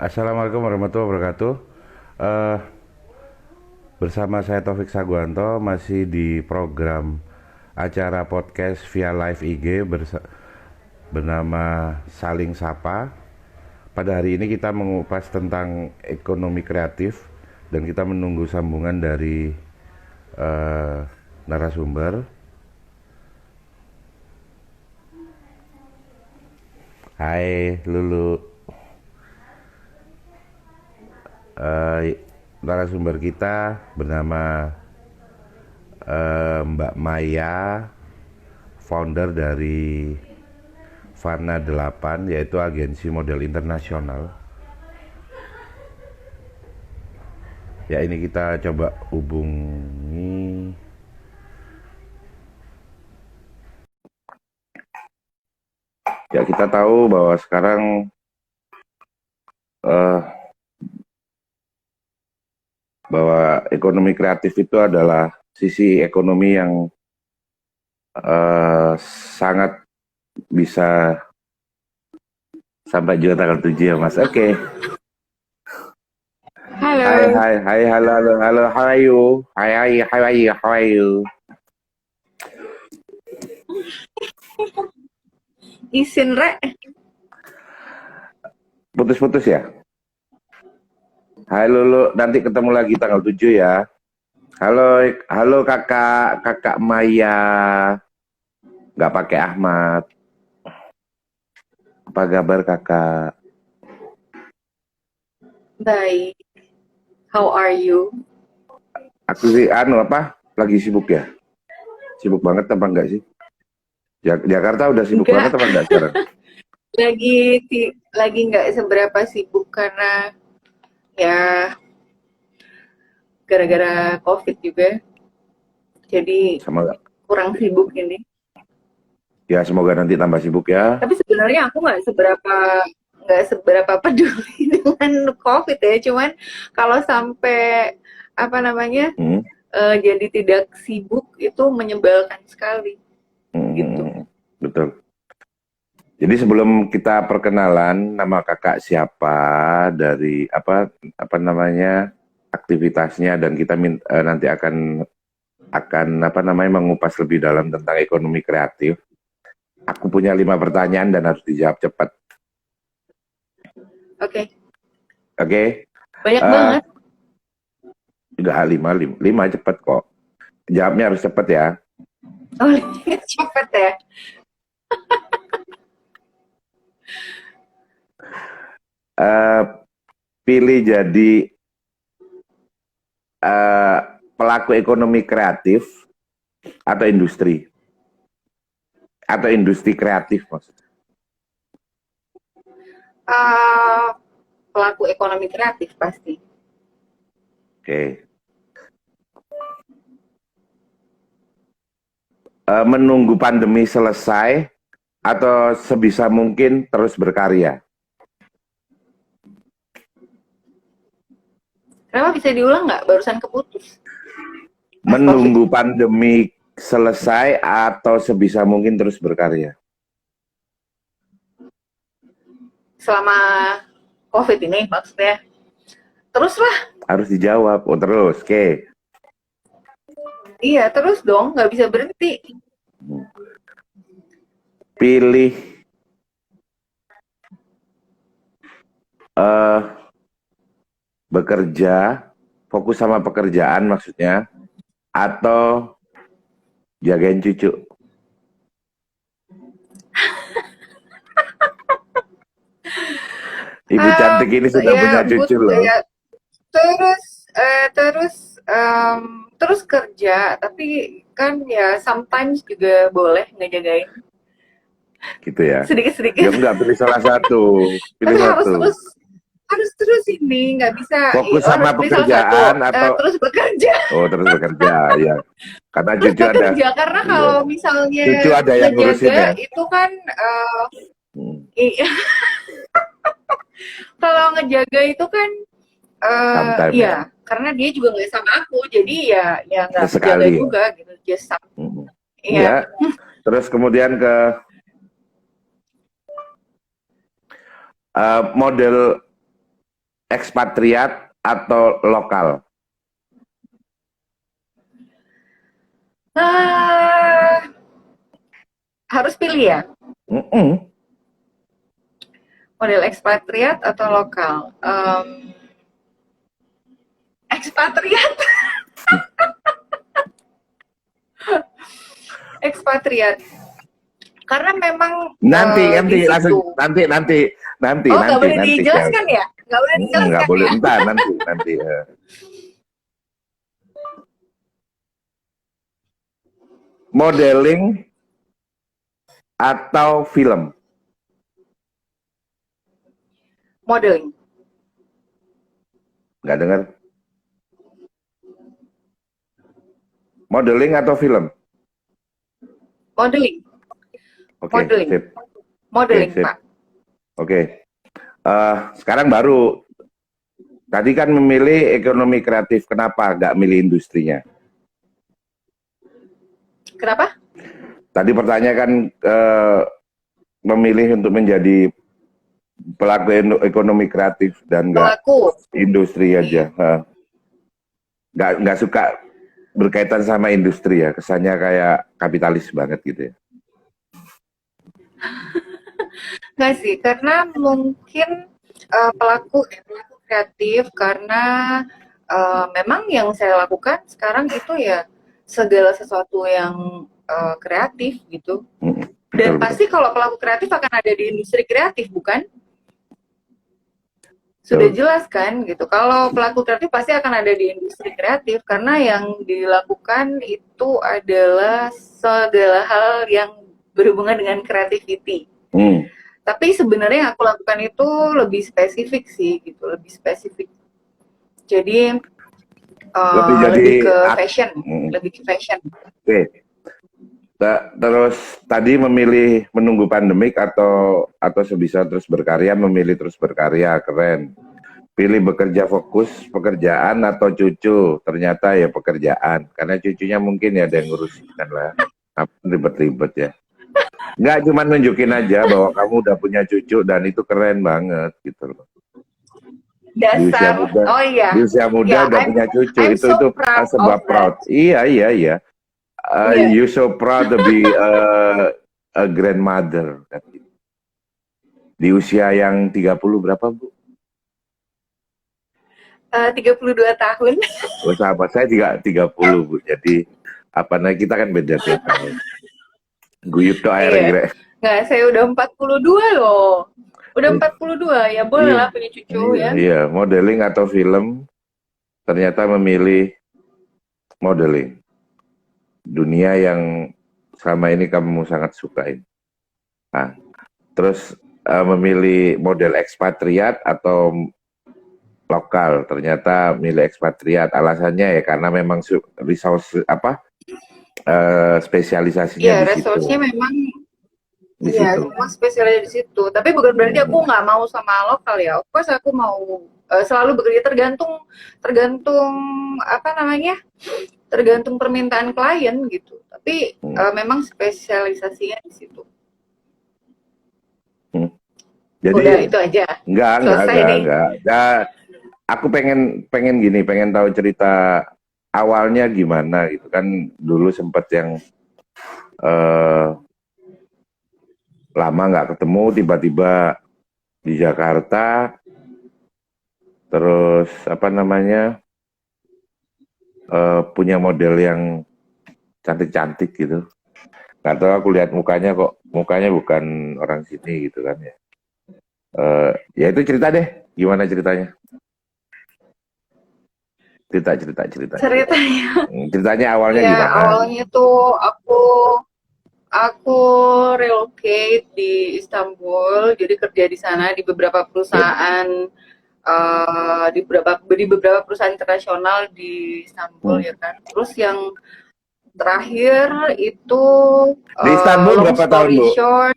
Assalamualaikum warahmatullahi wabarakatuh. Eh, Bersama saya Taufik Saguanto masih di program acara podcast via live IG bernama Saling Sapa. Pada hari ini kita mengupas tentang ekonomi kreatif dan kita menunggu sambungan dari eh, narasumber. Hai Lulu. Eh, Narasumber kita bernama Mbak Maya, founder dari Fana 8, yaitu agensi model internasional. Ya, ini kita coba hubungi. Ya, kita tahu bahwa sekarang eh, bahwa ekonomi kreatif itu adalah sisi ekonomi yang eh, sangat bisa sampai juga tanggal 7 ya Mas. Oke. Hai Halo, hai hai halo halo halo, how are you? Hai how are you? How are you? izin Rek. Putus-putus ya? Hai Lulu, nanti ketemu lagi tanggal 7 ya. Halo, halo kakak, kakak Maya. Nggak pakai Ahmad. Apa kabar kakak? Baik. How are you? Aku sih, apa? Lagi sibuk ya? Sibuk banget apa enggak sih? Jakarta udah sibuk banget Enggak, apa enggak sekarang? lagi nggak seberapa sibuk karena ya gara-gara COVID juga. Jadi Sama, kurang sibuk ini. ya semoga nanti tambah sibuk ya. Tapi sebenarnya aku nggak seberapa peduli dengan COVID ya. Cuman kalau sampai apa namanya Hmm? jadi tidak sibuk itu menyebalkan sekali Hmm, hmm, gitu. hmm. Betul. Jadi sebelum kita perkenalan nama kakak siapa, dari apa namanya aktivitasnya, dan kita nanti akan apa namanya mengupas lebih dalam tentang ekonomi kreatif. Aku punya 5 pertanyaan dan harus dijawab cepat. Oke, Oke? banyak Eh, banget. Udah lima cepat kok. Jawabnya harus cepat ya. Oh, cepet ya. Eh, Pilih jadi eh, pelaku ekonomi kreatif atau industri kreatif maksudnya. uh, Pelaku ekonomi kreatif pasti. Oke. Menunggu pandemi selesai atau sebisa mungkin terus berkarya. Kenapa bisa diulang nggak? Barusan keputus. Mas Taufik. Menunggu pandemi selesai atau sebisa mungkin terus berkarya. Selama COVID ini maksudnya. Teruslah. Harus dijawab. Oh terus, oke. Iya, terus dong. Nggak bisa berhenti. Pilih eh bekerja, fokus sama pekerjaan maksudnya, atau jagain cucu. Ibu Um, cantik ini sudah punya ya, cucu loh. ya, terus, terus kerja. Tapi kan ya sometimes juga boleh ngejagain Gitu ya. Ya sedikit-sedikit. enggak, pilih salah satu. Tapi Pilih satu. harus terus ini nggak bisa Fokus harus sama pilih salah satu. pekerjaan atau Terus bekerja. oh terus bekerja ya. Karena Terus cucu ada, bekerja karena iya. kalau misalnya Cucu ada yang ngurusin ngejaga ya. itu kan Hmm. kalau ngejaga itu kan Sometime ya. iya karena dia juga nggak sama aku jadi ya nggak ngejaga Sesekali ya. juga gitu just Hmm. iya. Ya. Terus kemudian ke model ekspatriat atau lokal? Ah, harus pilih ya, Mm-mm. model ekspatriat atau lokal. Ekspatriat, ekspatriat. Karena memang Nanti di langsung situ. Oh, nggak boleh nanti dijelaskan ya? Nggak boleh nggak dijelaskan boleh ya? entar nanti modeling atau film, Modeling, nggak dengar, modeling atau film? modeling, Oke, modeling, sip. Oke, modeling, sip. Pak. Oke. Sekarang baru tadi kan memilih ekonomi kreatif, kenapa nggak milih industrinya? Kenapa? Tadi pertanyaan kan memilih untuk menjadi pelaku ekonomi kreatif dan nggak Pelaku. industri Iya. aja. Nggak suka berkaitan sama industri ya, kesannya kayak kapitalis banget gitu ya. Nggak sih, karena mungkin pelaku kreatif karena memang yang saya lakukan sekarang itu ya segala sesuatu yang kreatif gitu. Dan Betul, betul. pasti kalau pelaku kreatif akan ada di industri kreatif, bukan? Sudah Betul. jelas kan gitu. Kalau pelaku kreatif pasti akan ada di industri kreatif karena yang dilakukan itu adalah segala hal yang berhubungan dengan creativity. Tapi sebenarnya yang aku lakukan itu lebih spesifik sih gitu, lebih spesifik. Jadi Lebih jadi lebih ke fashion, lebih ke fashion. Oke. Terus tadi memilih menunggu pandemik atau sebisa terus berkarya, memilih terus berkarya, keren. Pilih bekerja fokus pekerjaan atau cucu, ternyata ya pekerjaan. Karena cucunya mungkin ya ada yang ngurusin kan lah. Ribet-ribet ya. Nggak cuma nunjukin aja bahwa kamu udah punya cucu dan itu keren banget gitu loh. Dasar, oh iya. Di usia muda Ya, udah punya cucu, I'm itu so proud sebuah of proud. that. Iya. Yeah. You so proud to be a grandmother. Di usia yang 30 berapa, Bu? 32 tahun. Oh, sahabat saya juga 30, Bu. Jadi apa namanya, kita kan beda 2 tahun. Guyup tuh airnya kira. Nggak, saya udah 42 loh. Udah 42, ya boleh lah punya cucu ya. Iya, modeling atau film, ternyata memilih modeling. Dunia yang selama ini kamu sangat sukain. Nah, terus memilih model ekspatriat atau lokal, ternyata milih ekspatriat. Alasannya ya karena memang resource spesialisasinya Iya, di situ. resource-nya memang Iya, semua spesialnya di situ. Tapi bukan berarti aku nggak mau sama lokal ya. Of course aku mau selalu bekerja tergantung apa namanya? Tergantung permintaan klien gitu. Tapi memang spesialisasinya di situ. Jadi udah itu aja. Enggak. Nah, aku pengen gini, pengen tahu cerita awalnya gimana gitu kan. Dulu sempat yang lama nggak ketemu, tiba-tiba di Jakarta, terus apa namanya punya model yang cantik-cantik gitu. Nggak tahu, aku lihat mukanya bukan orang sini gitu kan ya. Ya itu cerita deh, gimana ceritanya? Ceritanya awalnya ya, gimana? Awalnya tuh aku relocate di Istanbul, jadi kerja di sana di beberapa perusahaan di beberapa perusahaan internasional di Istanbul ya kan. Terus yang terakhir itu Di Istanbul berapa tahun, Bu? short,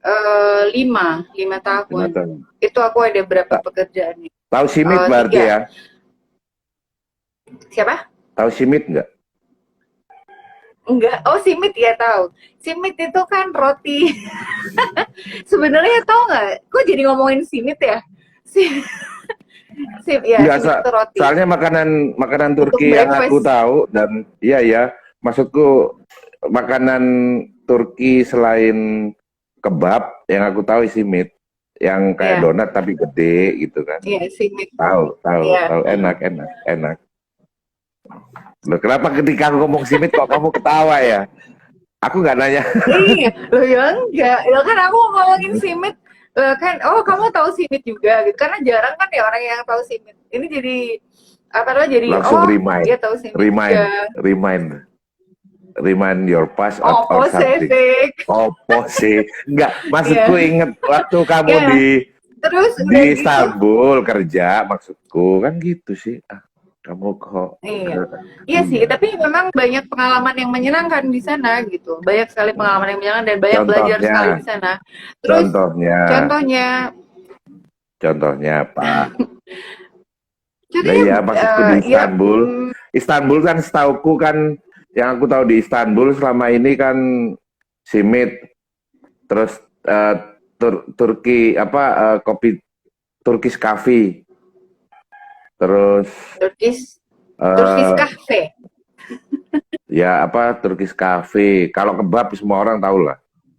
5 tahun. 5 tahun. Itu aku ada berapa pekerjaan? Tahu Simit berarti 3. ya? Siapa? Tahu Simit nggak? Enggak. Oh, Simit ya tahu. Simit itu kan roti. Sebenarnya tahu nggak? Kok jadi ngomongin Simit ya? Sim, ya Enggak, simit itu roti soalnya makanan untuk Turki yang aku breakfast. tahu dan iya ya, maksudku makanan Turki selain kebab yang aku tahu simit, yang kayak Ya, donat tapi gede gitu kan. ya simit. Tahu, tahu, Ya. tahu, enak, enak, enak. Loh, kenapa ketika aku ngomong simit kok kamu ketawa ya? Aku nggak nanya. Iya, loh ya enggak. Ya kan aku ngomongin simit, lah kan, oh kamu tahu simit juga gitu. Karena jarang kan ya orang yang tahu simit. Ini jadi apa namanya jadi Langsung oh remind, dia tahu simit remind, juga. remind, remind your past Oh, or something. Pacific. Opo sih? Enggak, maksudku Iya. inget waktu kamu Ya, terus udah di gitu. Istanbul kerja, maksudku kan gitu sih. Ah, kamu kok Iya. Iya sih, iya. tapi memang banyak pengalaman yang menyenangkan di sana gitu. Banyak sekali pengalaman yang menyenangkan dan banyak belajar Contohnya, sekali di sana. Terus contohnya, contohnya, contohnya apa? Nah contohnya iya, maksudku di ya Istanbul. Istanbul kan setauku kan, yang aku tahu di Istanbul selama ini kan simit, terus eh, Turki apa kopi Turkish coffee, terus Turkish Turkish eh, cafe. ya apa Turkish cafe. Kalau kebab semua orang tahu lah.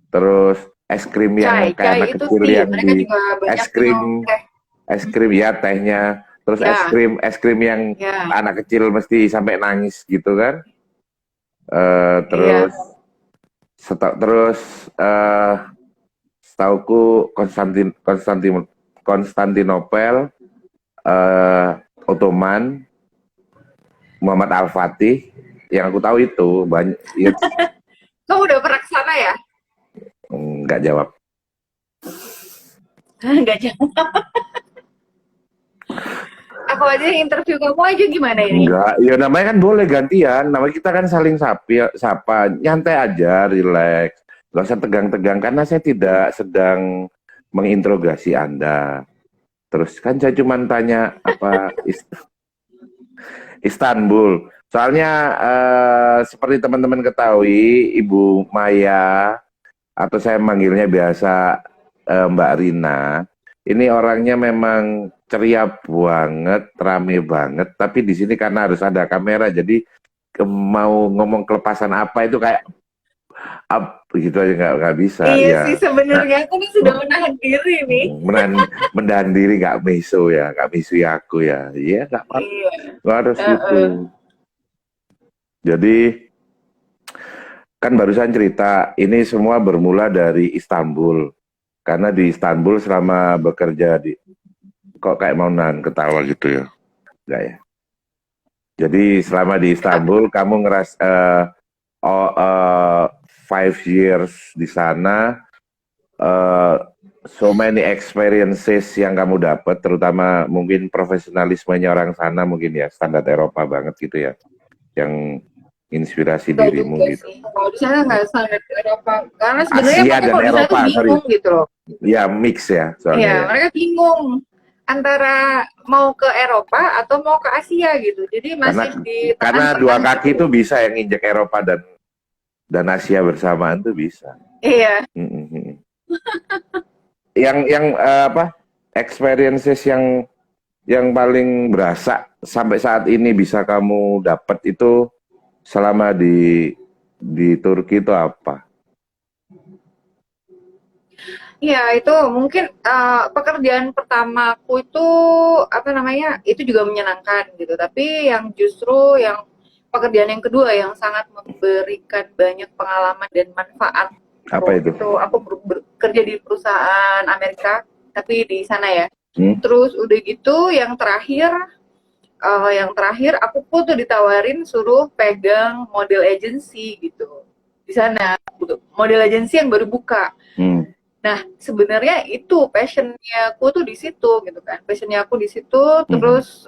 Terus es krim yang kayak Chai anak itu kecil sih yang mereka di juga banyak minum teh. es krim ya tehnya. Terus Ya, es krim yang ya, anak kecil mesti sampai nangis gitu kan. iya. Terus terus eh setauku Konstantinopel, eh Ottoman, Muhammad Al-Fatih, yang aku tahu itu banyak ya, Kamu udah pernah ke sana ya? nggak jawab. Enggak jauh. Aku aja interview kamu aja gimana ini? Enggak, ya namanya kan boleh gantian. Namanya kita kan saling sapa, nyantai aja, relax. Gak usah tegang-tegang karena saya tidak sedang menginterogasi Anda. Terus kan saya cuma tanya apa Istanbul. Soalnya seperti teman-teman ketahui, Ibu Maya atau saya manggilnya biasa Mbak Rina, ini orangnya memang ceria banget, rame banget. Tapi di sini karena harus ada kamera, jadi mau ngomong kelepasan apa itu kayak up begitu aja nggak bisa Iya ya. sih Nah, sebenarnya aku nih sudah menahan diri nih. menahan diri nggak miso ya, nggak misu ya aku ya. Iya nggak apa, Iya. nggak harus Heeh. gitu. Jadi kan barusan cerita ini semua bermula dari Istanbul. Karena di Istanbul selama bekerja di kok kayak mau nahan ketawa gitu ya. Enggak ya. Jadi selama di Istanbul kamu oh, 5 years di sana, eh, so many experiences yang kamu dapat, terutama mungkin profesionalismenya orang sana mungkin ya standar Eropa banget gitu ya, yang inspirasi Enggak dirimu juga gitu. sih. Kalau di sana nggak standar Eropa. Karena sebenarnya Asia mereka dan kalau di sana tuh Eropa, sorry. bingung gitu loh. Ya mix ya soalnya Iya, ya. mereka bingung antara mau ke Eropa atau mau ke Asia gitu. Jadi Karena masih di karena dua tengah-tengah kaki itu gitu. bisa yang injek Eropa dan Asia bersamaan tuh bisa. Iya. Mm-mm. Yang apa experiences yang paling berasa sampai saat ini bisa kamu dapat itu selama di Turki itu apa? Iya, itu mungkin pekerjaan pertamaku itu apa namanya? Itu juga menyenangkan gitu. Tapi yang justru yang pekerjaan yang kedua yang sangat memberikan banyak pengalaman dan manfaat Apa itu? itu aku bekerja di perusahaan Amerika, tapi di sana ya. Hmm? Terus udah gitu yang terakhir aku pun tuh ditawarin suruh pegang model agency gitu di sana, model agency yang baru buka. Hmm. Nah, sebenarnya itu passionnya aku tuh di situ gitu kan. Passionnya aku di situ, Hmm. terus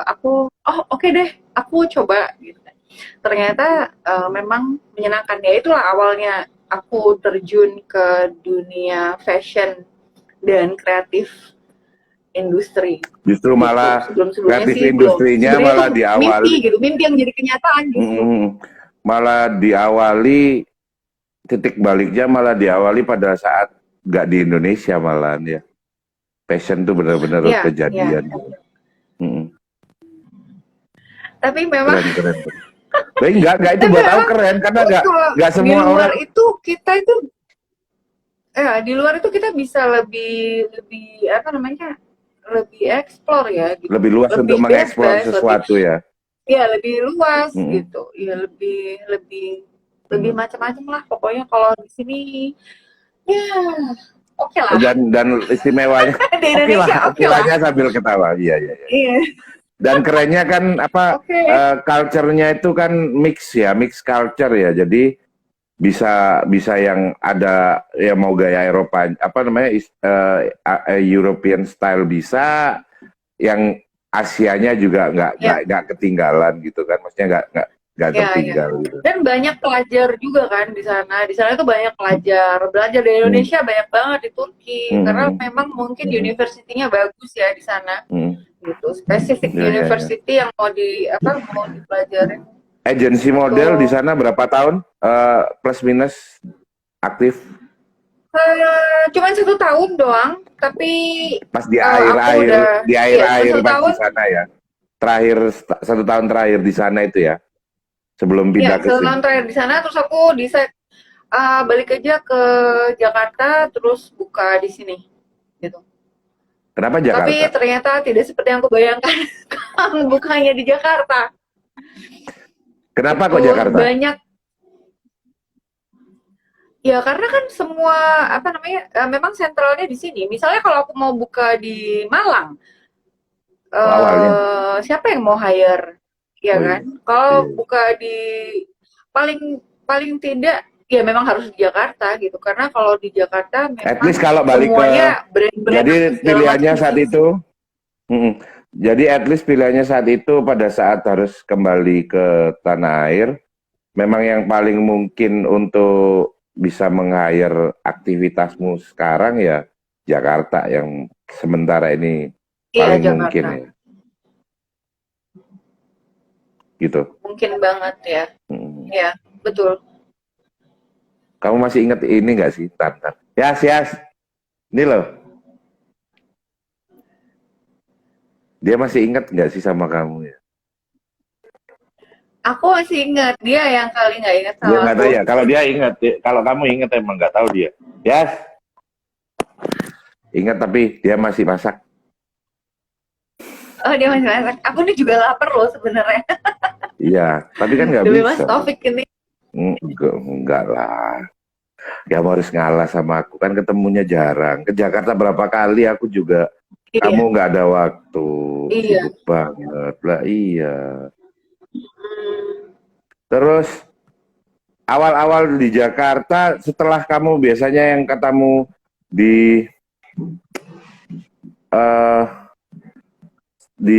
aku, oh oke deh, aku coba gitu kan. Ternyata memang menyenangkan. Ya itulah awalnya aku terjun ke dunia fashion dan kreatif industri Justru gitu. malah Sebelum-sebelumnya kreatif sih belum. industrinya Sebenarnya itu malah mimpi diawali, gitu, mimpi yang jadi kenyataan justru. malah diawali titik baliknya malah diawali pada saat nggak di Indonesia malah ya. passion tuh benar-benar Iya, iya. kejadian. Mm. Tapi memang Keren. Tapi enggak itu tapi buat aku memang keren karena kalau enggak di semua luar orang itu kita itu di luar itu kita bisa lebih lebih apa namanya? Lebih explore ya gitu. lebih luas untuk Lebih mengeksplor bebas, lebih sesuatu ya. ya lebih luas Mm-mm. gitu. Ya lebih lebih lebih macam-macam lah pokoknya kalau di sini ya oke lah. Dan istimewanya Di Indonesia oke oke lah. lahnya sambil ketawa. Iya. Iya. Dan kerennya kan Oke. culture-nya itu kan mix culture ya. Jadi bisa yang ada ya mau gaya Eropa apa namanya European style bisa, yang Asianya juga Ya. nggak ketinggalan gitu kan, maksudnya nggak Ya, tertinggal gitu. dan banyak pelajar juga kan di sana. Di sana itu banyak belajar dari Hmm. Indonesia banyak banget di Turki karena Hmm. memang mungkin universitinya bagus ya di sana. Hmm. Gitu. Spesifik Ya. university yang mau dipelajari. Agensi model di sana berapa tahun plus minus aktif? Cuman 1 tahun doang, tapi Pas di aku akhir-akhir udah di cuma akhir-akhir 1 pas di tahun. sana ya. Terakhir 1 tahun terakhir di sana itu ya. Sebelum Ya, pindah ke 1 tahun sini. terakhir di sana terus aku balik aja ke Jakarta terus buka di sini gitu. Kenapa Tapi Jakarta? ternyata tidak seperti yang aku bayangkan. Bukannya di Jakarta. Kenapa Itu kok Jakarta? banyak. Ya karena kan semua apa namanya memang sentralnya di sini. Misalnya kalau aku mau buka di Malang, Awalnya. siapa yang mau hire? Ya Oh, kan? iya. Kalau Iya. buka di paling paling tidak ya memang harus di Jakarta gitu. Karena kalau di Jakarta At least memang kalau balik ke, semuanya brand-brand jadi atau segala macam pilihannya di saat sini. itu, jadi at least pilihannya saat itu pada saat harus kembali ke tanah air, memang yang paling mungkin untuk bisa meng-hire aktivitasmu sekarang ya Jakarta yang sementara ini Iya, paling mungkin Jakarta. ya, gitu. Mungkin banget ya. Hmm. Ya, betul. Kamu masih ingat ini nggak sih, Tantan? Yas, ini loh. Dia masih ingat nggak sih sama kamu ya? Aku masih ingat, dia yang kali nggak ingat Dia sama nggak tahu aku. ya. Kalau dia ingat, kalau kamu ingat emang nggak tahu dia. Yas, ingat tapi dia masih masak. Oh, dia masih masak. Aku nih juga lapar loh sebenarnya. Iya, tapi kan nggak Demi Mas bisa. Taufik ini. Enggak lah. Ya harus ngalah sama aku, kan ketemunya jarang. Ke Jakarta berapa kali aku juga, Iya. kamu nggak ada waktu. Iya. Sibuk banget lah, iya. Hmm. Terus awal-awal di Jakarta, setelah kamu biasanya yang katamu di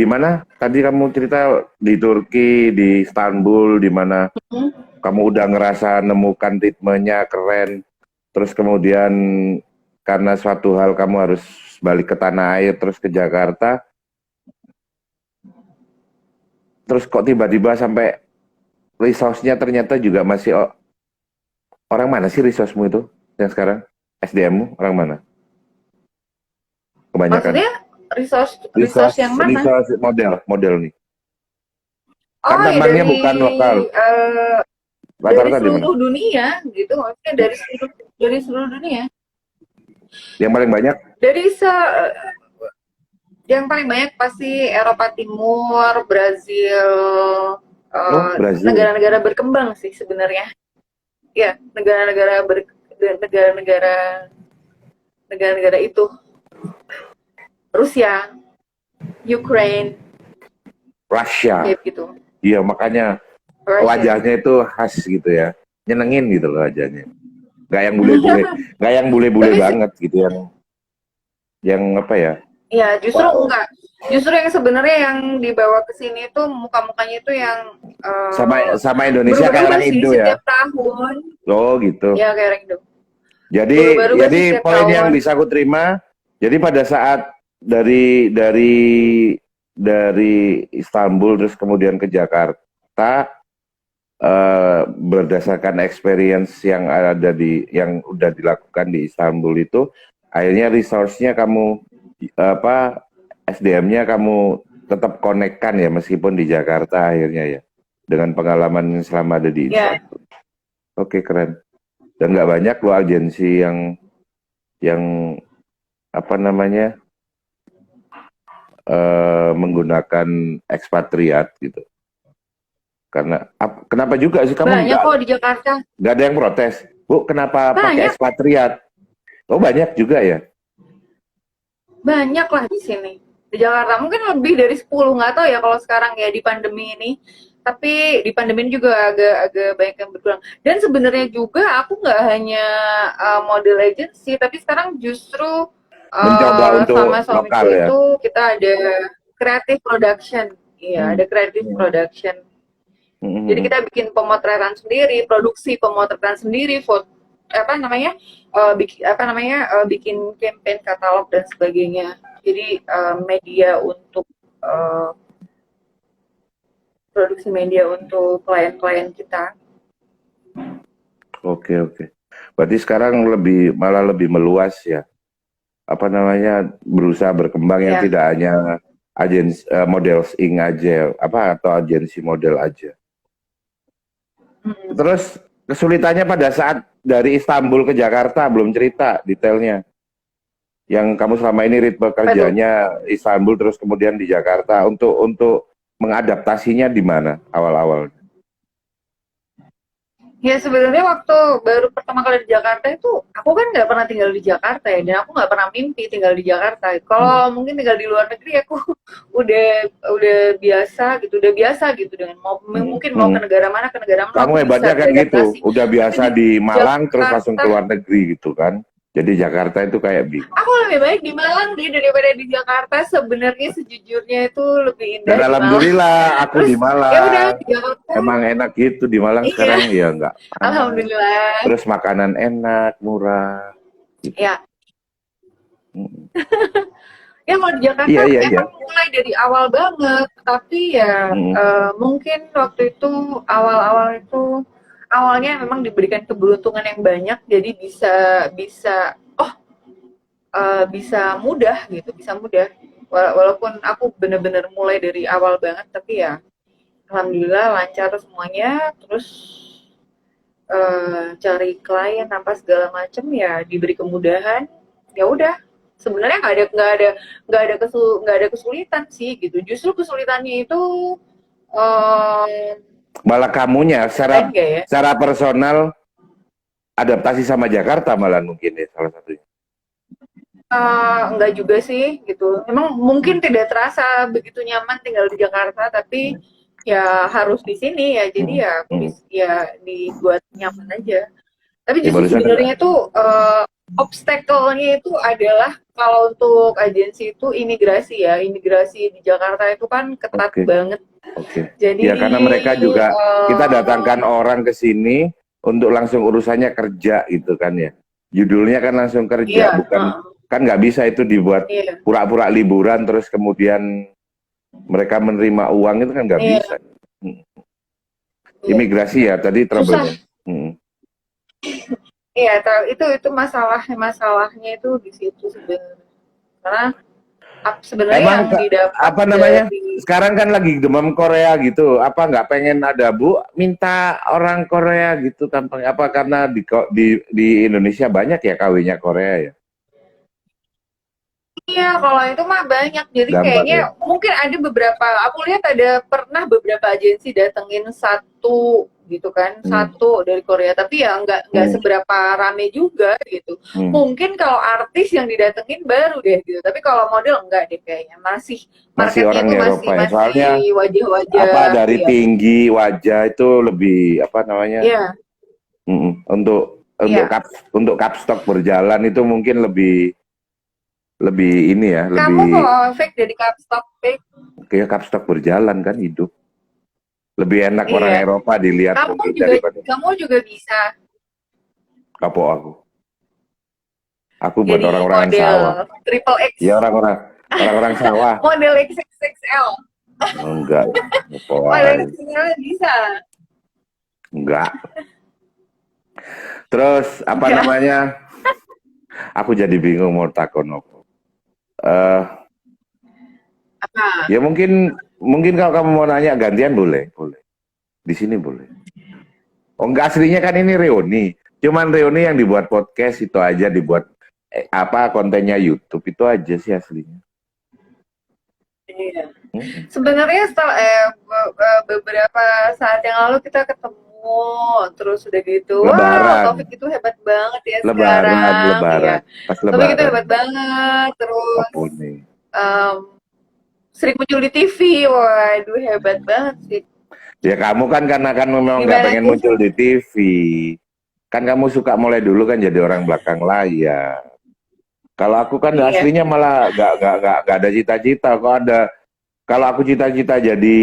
mana? Tadi kamu cerita di Turki, di Istanbul, di mana kamu udah ngerasa nemukan ritmenya keren. Terus kemudian karena suatu hal kamu harus balik ke tanah air, terus ke Jakarta. Terus kok tiba-tiba sampai resource-nya ternyata juga masih orang mana sih resource-mu itu yang sekarang? SDM-mu orang mana? Kebanyakan. Maksudnya resource yang mana? Resource model nih. Oh, Kan ya temannya bukan lokal. dari Rata-rata di mana? seluruh dunia gitu, maksudnya dari seluruh dunia. Yang paling banyak? Yang paling banyak pasti Eropa Timur, Brazil, Brazil. negara-negara berkembang sih sebenarnya. Ya, negara-negara itu. Rusia, Ukraine, Russia. kayak gitu. Iya, makanya Russia. wajahnya itu khas gitu ya. Nyenengin gitu loh wajahnya. Gak yang bule-bule, gak yang bule-bule banget gitu, yang apa ya? Iya, justru enggak. Justru yang sebenarnya yang dibawa ke sini itu muka-mukanya itu yang sama Indonesia kayak orang Indo ya. Setiap tahun. Oh gitu. Ya kayak orang Indo. Jadi poin yang bisa aku terima, jadi pada saat dari Istanbul terus kemudian ke Jakarta, berdasarkan experience yang udah dilakukan di Istanbul itu, akhirnya resource-nya kamu apa SDM-nya kamu tetap konekkan ya meskipun di Jakarta akhirnya ya dengan pengalaman selama ada di Ya, instansi. Oke, keren. Dan nggak banyak loh agensi yang apa namanya menggunakan ekspatriat gitu. Karena kenapa juga sih kamu banyak kok di Jakarta. nggak ada yang protes, Bu? Kenapa pakai Banyak, ekspatriat? Oh banyak juga ya. banyak lah di sini. Di Jakarta mungkin lebih dari 10, nggak tahu ya kalau sekarang ya di pandemi ini. Tapi di pandemi ini juga agak banyak yang berkurang. Dan sebenarnya juga aku nggak hanya model agency, tapi sekarang justru Mencoba sama untuk suamiku lokal ya. itu kita ada creative production. Iya, ada creative production. Jadi Hmm. kita bikin pemotretan sendiri, produksi pemotretan sendiri, foto apa namanya, bikin campaign katalog dan sebagainya. Jadi media untuk eh, produksi media untuk klien-klien kita. Oke, oke. Berarti sekarang malah lebih meluas ya. Apa namanya berusaha berkembang yang Ya. tidak hanya agensi model ing aja apa atau agensi model aja. Mm. Terus kesulitannya pada saat dari Istanbul ke Jakarta belum cerita detailnya. Yang kamu selama ini ritme Aduh. kerjanya Istanbul terus kemudian di Jakarta untuk mengadaptasinya di mana awal-awal? Ya sebenarnya waktu baru pertama kali di Jakarta itu aku kan nggak pernah tinggal di Jakarta ya, dan aku nggak pernah mimpi tinggal di Jakarta. Kalau mungkin tinggal di luar negeri aku udah udah biasa gitu dengan mungkin mau ke negara mana Kamu aku bisa hebatnya kan gitu, beradaptasi. udah Tapi biasa di di Malang terus langsung ke Jakarta luar negeri gitu kan. Jadi Jakarta itu kayak bingung. aku lebih baik di Malang deh daripada di Jakarta. Sebenarnya sejujurnya itu lebih Dan indah di Malang. alhamdulillah aku Terus di ya udah Malang. di Jakarta, Emang enak gitu di Malang iya, sekarang ya nggak panas. alhamdulillah. Terus makanan enak, murah gitu. Ya, Mm. ya kalau di Iya, Jakarta iya, iya. emang mulai dari awal banget, tapi ya Mm. mungkin waktu itu awal-awal itu awalnya memang diberikan keberuntungan yang banyak, jadi bisa bisa bisa mudah gitu, bisa mudah. Walaupun aku bener-bener mulai dari awal banget, tapi ya alhamdulillah lancar semuanya. Terus cari klien apa segala macem ya diberi kemudahan. Ya udah, sebenarnya nggak ada kesulitan sih gitu. Justru kesulitannya itu eh Malah kamunya ceritain nggak ya. secara personal adaptasi sama Jakarta malah mungkin ya salah satunya. Enggak juga sih gitu. Emang mungkin tidak terasa begitu nyaman tinggal di Jakarta, tapi ya harus di sini ya. Jadi Mm. ya aku Mm. ya dibuat nyaman aja. Tapi Ya justru barusan sebenarnya itu obstacle-nya itu adalah kalau untuk agensi itu imigrasi ya. Imigrasi di Jakarta itu kan ketat oke. banget. Oke. Jadi Ya karena mereka juga kita uh, datangkan orang ke sini untuk langsung urusannya kerja gitu kan ya. Judulnya kan langsung kerja, iya, bukan kan nggak bisa itu dibuat iya, pura-pura liburan terus kemudian mereka menerima uang itu kan nggak iya, bisa. Hmm. iya. Imigrasi ya tadi Susah. trouble-nya. Hmm. Iya, itu masalahnya itu di situ sebenarnya. Karena sebenarnya Emang yang didapat apa namanya? dari Sekarang kan lagi demam Korea gitu. Apa nggak pengen ada Bu minta orang Korea gitu tampang apa karena di Indonesia banyak ya kawinnya Korea ya. iya, kalau itu mah banyak. Jadi Gampang kayaknya ya. mungkin ada beberapa, aku lihat ada pernah beberapa agensi datengin satu gitu kan, Hmm. satu dari Korea. Tapi ya nggak Hmm. seberapa rame juga gitu. Hmm. Mungkin kalau artis yang didatengin baru deh gitu. Tapi kalau model enggak deh kayaknya. Masih Masih marketnya orang itu di masih Eropa ya. masih Soalnya apa wajah-wajah, dari iya, tinggi wajah itu lebih apa namanya? iya, Untuk iya. kapstok berjalan itu mungkin lebih ini ya, Kamu lebih kalau fake dari Capstock fake, kayak kapstok berjalan kan hidup. Lebih enak orang iya. Eropa dilihat Kamu mungkin juga daripada kamu juga bisa kapok aku. Aku buat jadi orang-orang sawah. model triple Ya X, orang-orang sawah. model XXXL, Enggak, kapok model aja. XXL bisa. Enggak. Terus apa Enggak. namanya? Aku jadi bingung mau takon apa. eh Apa? ya mungkin kalau kamu mau nanya gantian boleh, boleh. Di sini boleh. Oh enggak, aslinya kan ini reuni. Cuman reuni yang dibuat podcast itu aja, dibuat apa kontennya YouTube itu aja sih aslinya. Iya. Mm-mm. Sebenarnya setelah beberapa saat yang lalu kita ketemu, terus udah gitu, wow, Lebaran, Taufik itu hebat banget ya lebaran, sekarang, iya. lebaran, pas Taufik itu lebaran. hebat banget, terus Apa nih? em, sering muncul di TV, waduh hebat banget sih. Ya kamu kan karena memang nggak Gimana pengen nih? muncul di TV. Kan kamu suka mulai dulu kan jadi orang belakang layar. Kalau aku kan Iya, aslinya malah nggak ada cita-cita. Kalau aku cita-cita jadi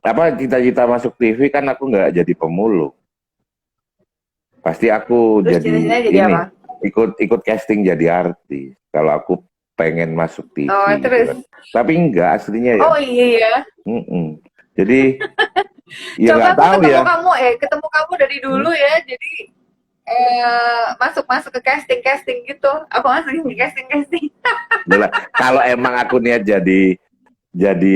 apa cita-cita masuk TV kan aku nggak jadi pemulung. Pasti aku terus jadi cita-citanya jadi apa? ini ikut casting jadi artis. Kalau aku pengen masuk Oh, TV gitu terus, kan. Tapi enggak aslinya ya. oh iya ya. Mm-mm. Jadi ya Coba nggak aku tahu ya. ketemu kamu dari dulu Hmm. ya, jadi masuk ke casting gitu. Aku masuk di casting. Itulah, kalau emang aku niat jadi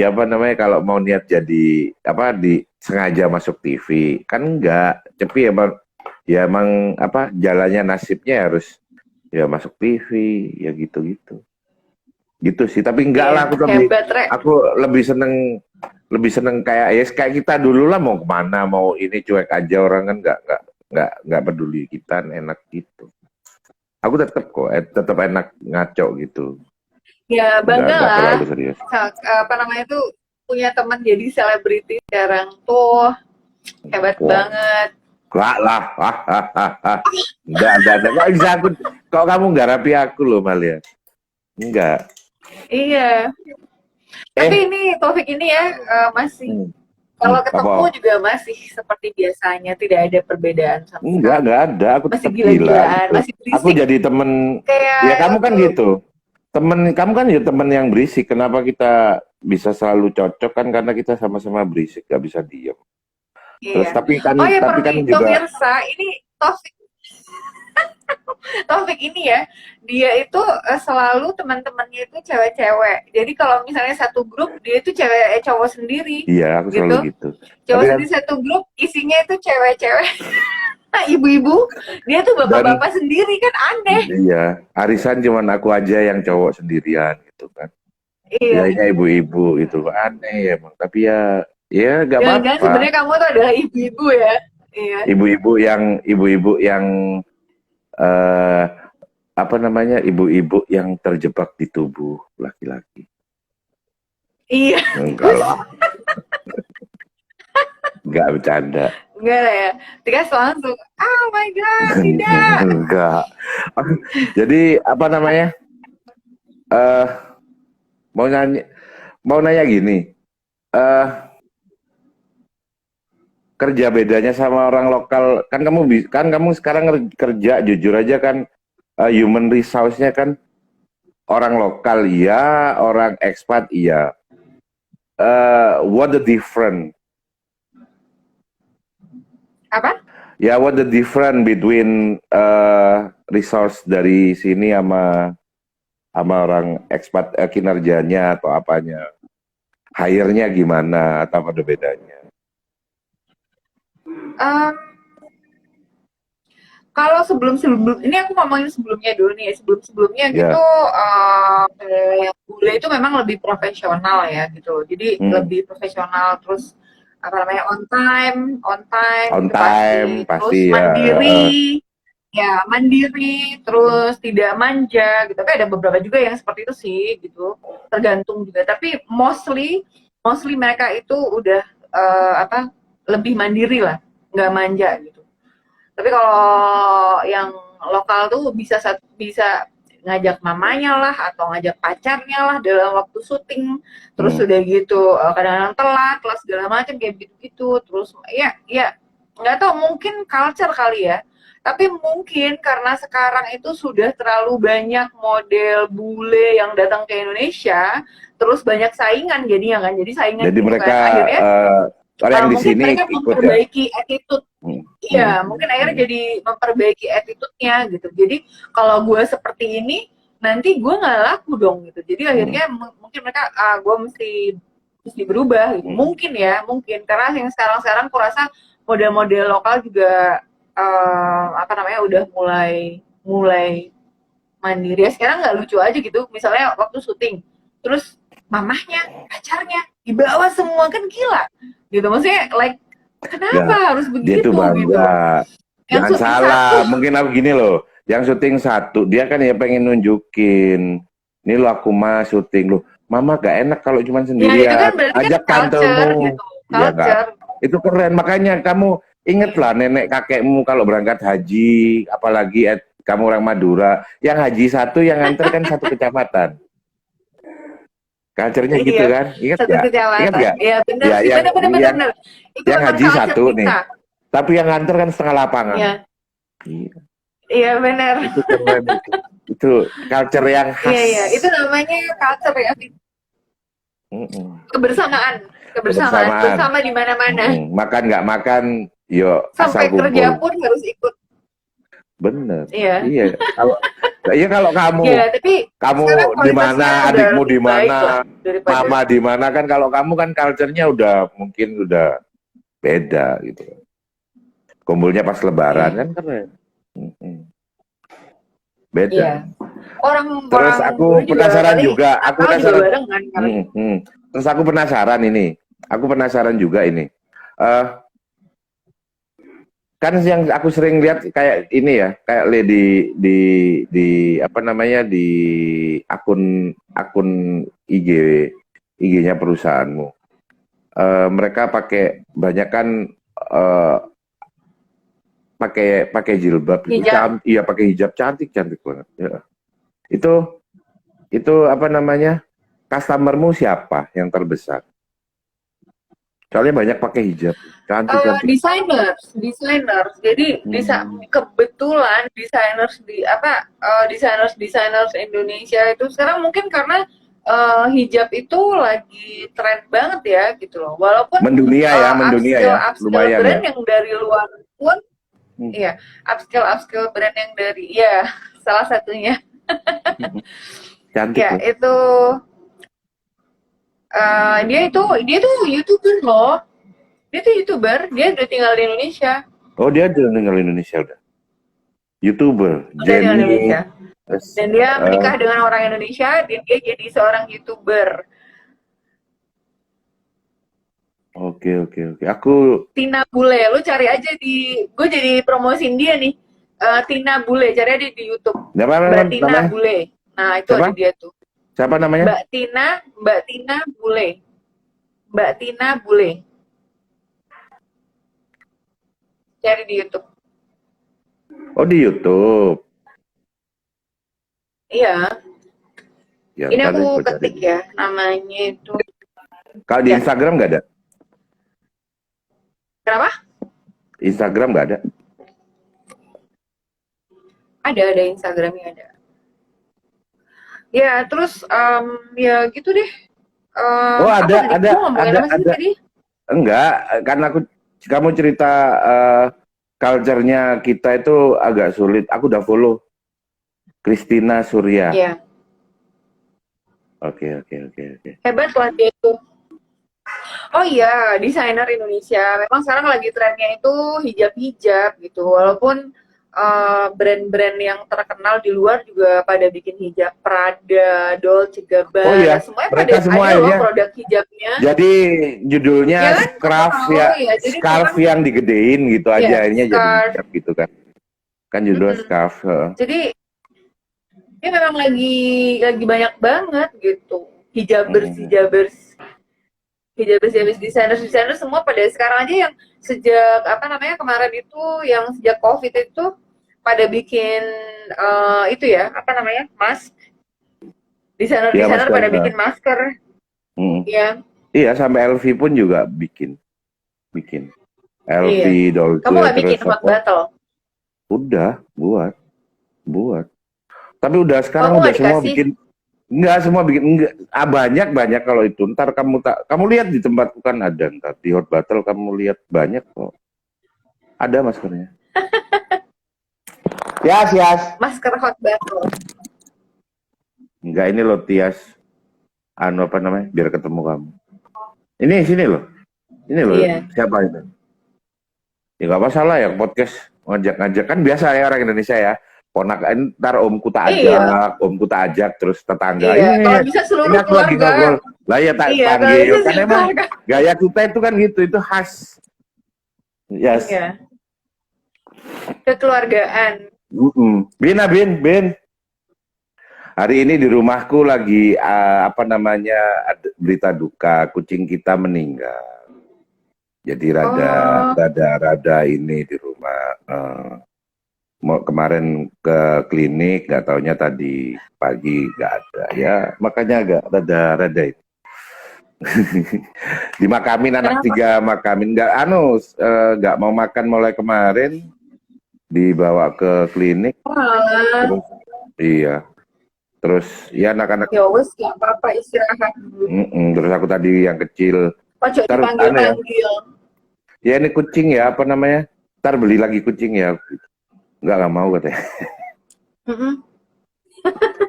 apa namanya kalau mau niat jadi apa di sengaja masuk TV kan enggak tapi emang apa jalannya nasibnya harus ya masuk TV ya gitu sih tapi enggak Iya, lah hebat, Rek. aku lebih seneng kayak kita dulu lah mau kemana mau ini cuek aja orang kan nggak peduli kita enak gitu aku tetap enak ngaco gitu Ya, bangga nggak lah. terlalu serius. Apa namanya itu punya teman jadi selebriti sekarang tuh hebat Wah, banget. enggak lah. Enggak. Kok bisa kok kamu nggak rapi aku loh, Malia? Enggak. Iya. Tapi Eh, ini Taufik ini ya masih hmm, kalau apa? ketemu juga masih seperti biasanya, tidak ada perbedaan sama sekali. Enggak ada. Aku Masih tetap gila gila-gilaan, gitu. masih Aku berisik. jadi temen, ya Kayak kamu kan waktu gitu. Kamu kan ya temen yang berisik. Kenapa kita bisa selalu cocok kan karena kita sama-sama berisik, gak bisa diem. Terus iya. tapi kan Oh ya tapi kan juga pemirsa, ini Taufik ini ya, dia itu selalu teman-temannya itu cewek-cewek. Jadi kalau misalnya satu grup, dia itu cowok sendiri, iya aku selalu gitu. gitu. Tapi Cowok kan sendiri satu grup, isinya itu cewek-cewek, ibu-ibu. Dia tuh dan bapak-bapak sendiri, kan aneh. iya, arisan cuman aku aja yang cowok sendirian gitu kan. Ya Iya. ini ibu-ibu itu aneh ya emang tapi ya nggak Jangan-jangan apa-apa sebenarnya kamu tuh adalah ibu-ibu ya. Iya. ibu-ibu yang eh apa namanya ibu-ibu yang terjebak di tubuh laki-laki Iya. enggak lah nggak bercanda Enggak lah ya. Tiga langsung, oh my God, tidak. enggak jadi apa namanya eh mau nanya gini eh kerja bedanya sama orang lokal kan kamu sekarang kerja jujur aja kan human resource-nya kan orang lokal iya, orang ekspat iya. What the difference? Apa? Ya, what the difference between resource dari sini sama orang ekspat kinerjanya atau apanya? Hire-nya gimana atau ada bedanya? Em, Kalau sebelum ini aku ngomongin sebelumnya dulu nih. Sebelumnya gitu, Ya, yang bule itu memang lebih profesional ya gitu. Jadi hmm. lebih profesional, terus apa namanya, on time On itu time pasti. Terus pasti ya. mandiri, terus tidak manja gitu. Tapi ada beberapa juga yang seperti itu sih gitu. Tergantung juga. Tapi mostly mereka itu udah apa, lebih mandiri lah, nggak manja gitu. Tapi kalau yang lokal tuh bisa ngajak mamanya lah atau ngajak pacarnya lah dalam waktu syuting, terus Hmm. udah gitu kadang-kadang telat lah segala macam kayak gitu-gitu. Terus ya nggak tahu, mungkin culture kali ya. Tapi mungkin karena sekarang itu sudah terlalu banyak model bule yang datang ke Indonesia, terus banyak saingan jadinya kan, jadi saingan Jadi gitu mereka kan. Akhirnya orang yang di mungkin sini mereka ikut ya. memperbaiki attitude. Hmm. Iya, Hmm. mungkin akhirnya Hmm. jadi memperbaiki attitude-nya gitu. Jadi kalau gue seperti ini, nanti gue nggak laku dong gitu. Jadi akhirnya mungkin mereka gue mesti berubah gitu. Mungkin ya, mungkin karena yang sekarang kurasa model-model lokal juga apa namanya udah mulai mandiri ya. Sekarang nggak lucu aja gitu, misalnya waktu syuting terus mamahnya pacarnya dibawa semua, kan gila gitu, maksudnya like kenapa Ya, harus dia begitu tuh gitu. bangga. Yang Jangan syuting salah, satu, mungkin aku gini loh. Yang syuting satu, dia kan ya pengen nunjukin. Ini lo aku mah syuting lo. Mama gak enak kalau cuma ya itu kan sendirian. berarti kan Ajak culture tantemu. gitu, Ya gak. culture. Itu keren. Makanya kamu ingetlah nenek kakekmu kalau berangkat haji, apalagi kamu orang Madura, yang haji satu, yang nganter kan satu kecamatan. Culture-nya gitu Iya, kan? Ingat satu gak? Ingat kecamatan. gak? Iya benar Ya, sih, yang benar benar benar yang benar. Itu yang memang haji culture satu nih. kita. Tapi yang nganter kan setengah lapangan. Iya, Iya. iya benar. Itu keren itu. Itu culture yang Iya khas. iya, itu namanya culture ya. Kebersamaan, kebersamaan, Kebersamaan. bersama di mana-mana. Makan nggak makan, yo asal Sampai kerja kumpul. pun harus ikut. Bener. Iya. Iya. Kalau kamu Ya, tapi sekarang di mana, kualitasnya udah adikmu lebih di baik lah mana, daripada. mama di mana kan, kalau kamu kan culture-nya mungkin udah beda gitu. Kumpulnya pas lebaran kan keren. Beda. Iya. Terus Orang aku dulu juga penasaran kali juga, Natal juga barengan kali. Terus aku penasaran ini. Aku penasaran juga ini. Kan yang aku sering lihat kayak ini ya, kayak di apa namanya, di akun IG-nya perusahaanmu. Mereka pakai banyak kan, pakai jilbab, Hijab. iya pakai hijab, cantik banget. Ya. Itu apa namanya, customermu siapa yang terbesar? Soalnya banyak pakai hijab, cantik. Designers. Jadi kebetulan designers Indonesia itu sekarang mungkin karena hijab itu lagi tren banget ya gitu loh. Walaupun mendunia ya, upskill lumayan brand ya. yang dari luar pun, iya, upskill brand yang dari, ya salah satunya. Cantik ya loh. itu dia tuh YouTuber loh. Dia tuh YouTuber, dia udah tinggal di Indonesia. Oh, dia udah tinggal di Indonesia udah. YouTuber, Jenny. Dan dia menikah dengan orang Indonesia, dan dia jadi seorang YouTuber. Oke. Aku Tina Bule, lu cari aja gue jadi promosiin dia nih. Tina Bule, cari aja di YouTube. Mbak Tina Bule. Nah, itu ada dia tuh. Siapa namanya? Mbak Tina Bule. Mbak Tina Bule. Cari di YouTube. Oh, di YouTube. Iya. Ya, ini aku ketik ya, namanya itu. Kalau di Instagram nggak ada? Kenapa? Instagram nggak ada? Ada Instagramnya ada. Ya, terus ya gitu deh. Ada. Tadi? Enggak, karena kamu cerita culture-nya kita itu agak sulit. Aku udah follow Christina Surya. Iya. Oke. Hebat lah dia itu. Oh iya, desainer Indonesia. Memang sekarang lagi trennya itu hijab-hijab gitu. Walaupun brand-brand yang terkenal di luar juga pada bikin hijab, Prada, Dolce Gabbana, oh, iya. semuanya Mereka pada semua ada loh produk hijabnya. Jadi judulnya ya kan? scarf yang digedein gitu aja, akhirnya jadi hijab gitu kan. Kan judul scarf. Jadi ini memang lagi banyak banget gitu. Hijabers, desainer semua pada sekarang aja, yang sejak kemarin itu, yang sejak COVID itu pada bikin itu ya, mask. Desainer pada bikin masker. Ya. Iya, sampai LV pun juga bikin. LV, Dolce. Kamu nggak bikin hot battle? Udah, buat. Tapi udah sekarang udah semua bikin. Enggak, semua bikin. Enggak, banyak kalau itu. Ntar kamu lihat di tempatku kan ada, ntar di hot battle kamu lihat banyak kok. Ada maskernya. Yes. Masker hot battle. Enggak, ini loh Tias, anu apa namanya, biar ketemu kamu. Ini sini loh, ini loh, Iya. siapa itu? Ya nggak masalah ya podcast ngajak-ngajak kan biasa ya orang Indonesia ya. Ponakan ntar Iya. omku tak ajak terus tetangga. Iya. Kalau bisa Ini seluruh aku lagi keluarga. ngobrol. Lah ya tak Iya. Kalau bisa panggil kan seluruh emang keluarga. gaya kita itu kan gitu, itu khas. Yes. Iya. Kekeluargaan. Bin, Bin. Hari ini di rumahku lagi apa namanya ada berita duka, kucing kita meninggal. Jadi Oh. rada ini di rumah. Mau kemarin ke klinik, nggak taunya tadi pagi nggak ada. Ya makanya agak rada itu. Dimakamin anak Kenapa? 3 makamin nggak mau makan mulai kemarin, dibawa ke klinik. Malah. Terus iya, terus ya anak-anak. Ya wes, nggak apa-apa, istirahat dulu. Terus aku tadi yang kecil Pojok ntar ya, dipanggil-panggil. ya ini kucing ya apa namanya, ntar beli lagi kucing ya, nggak mau katanya. Mm-mm.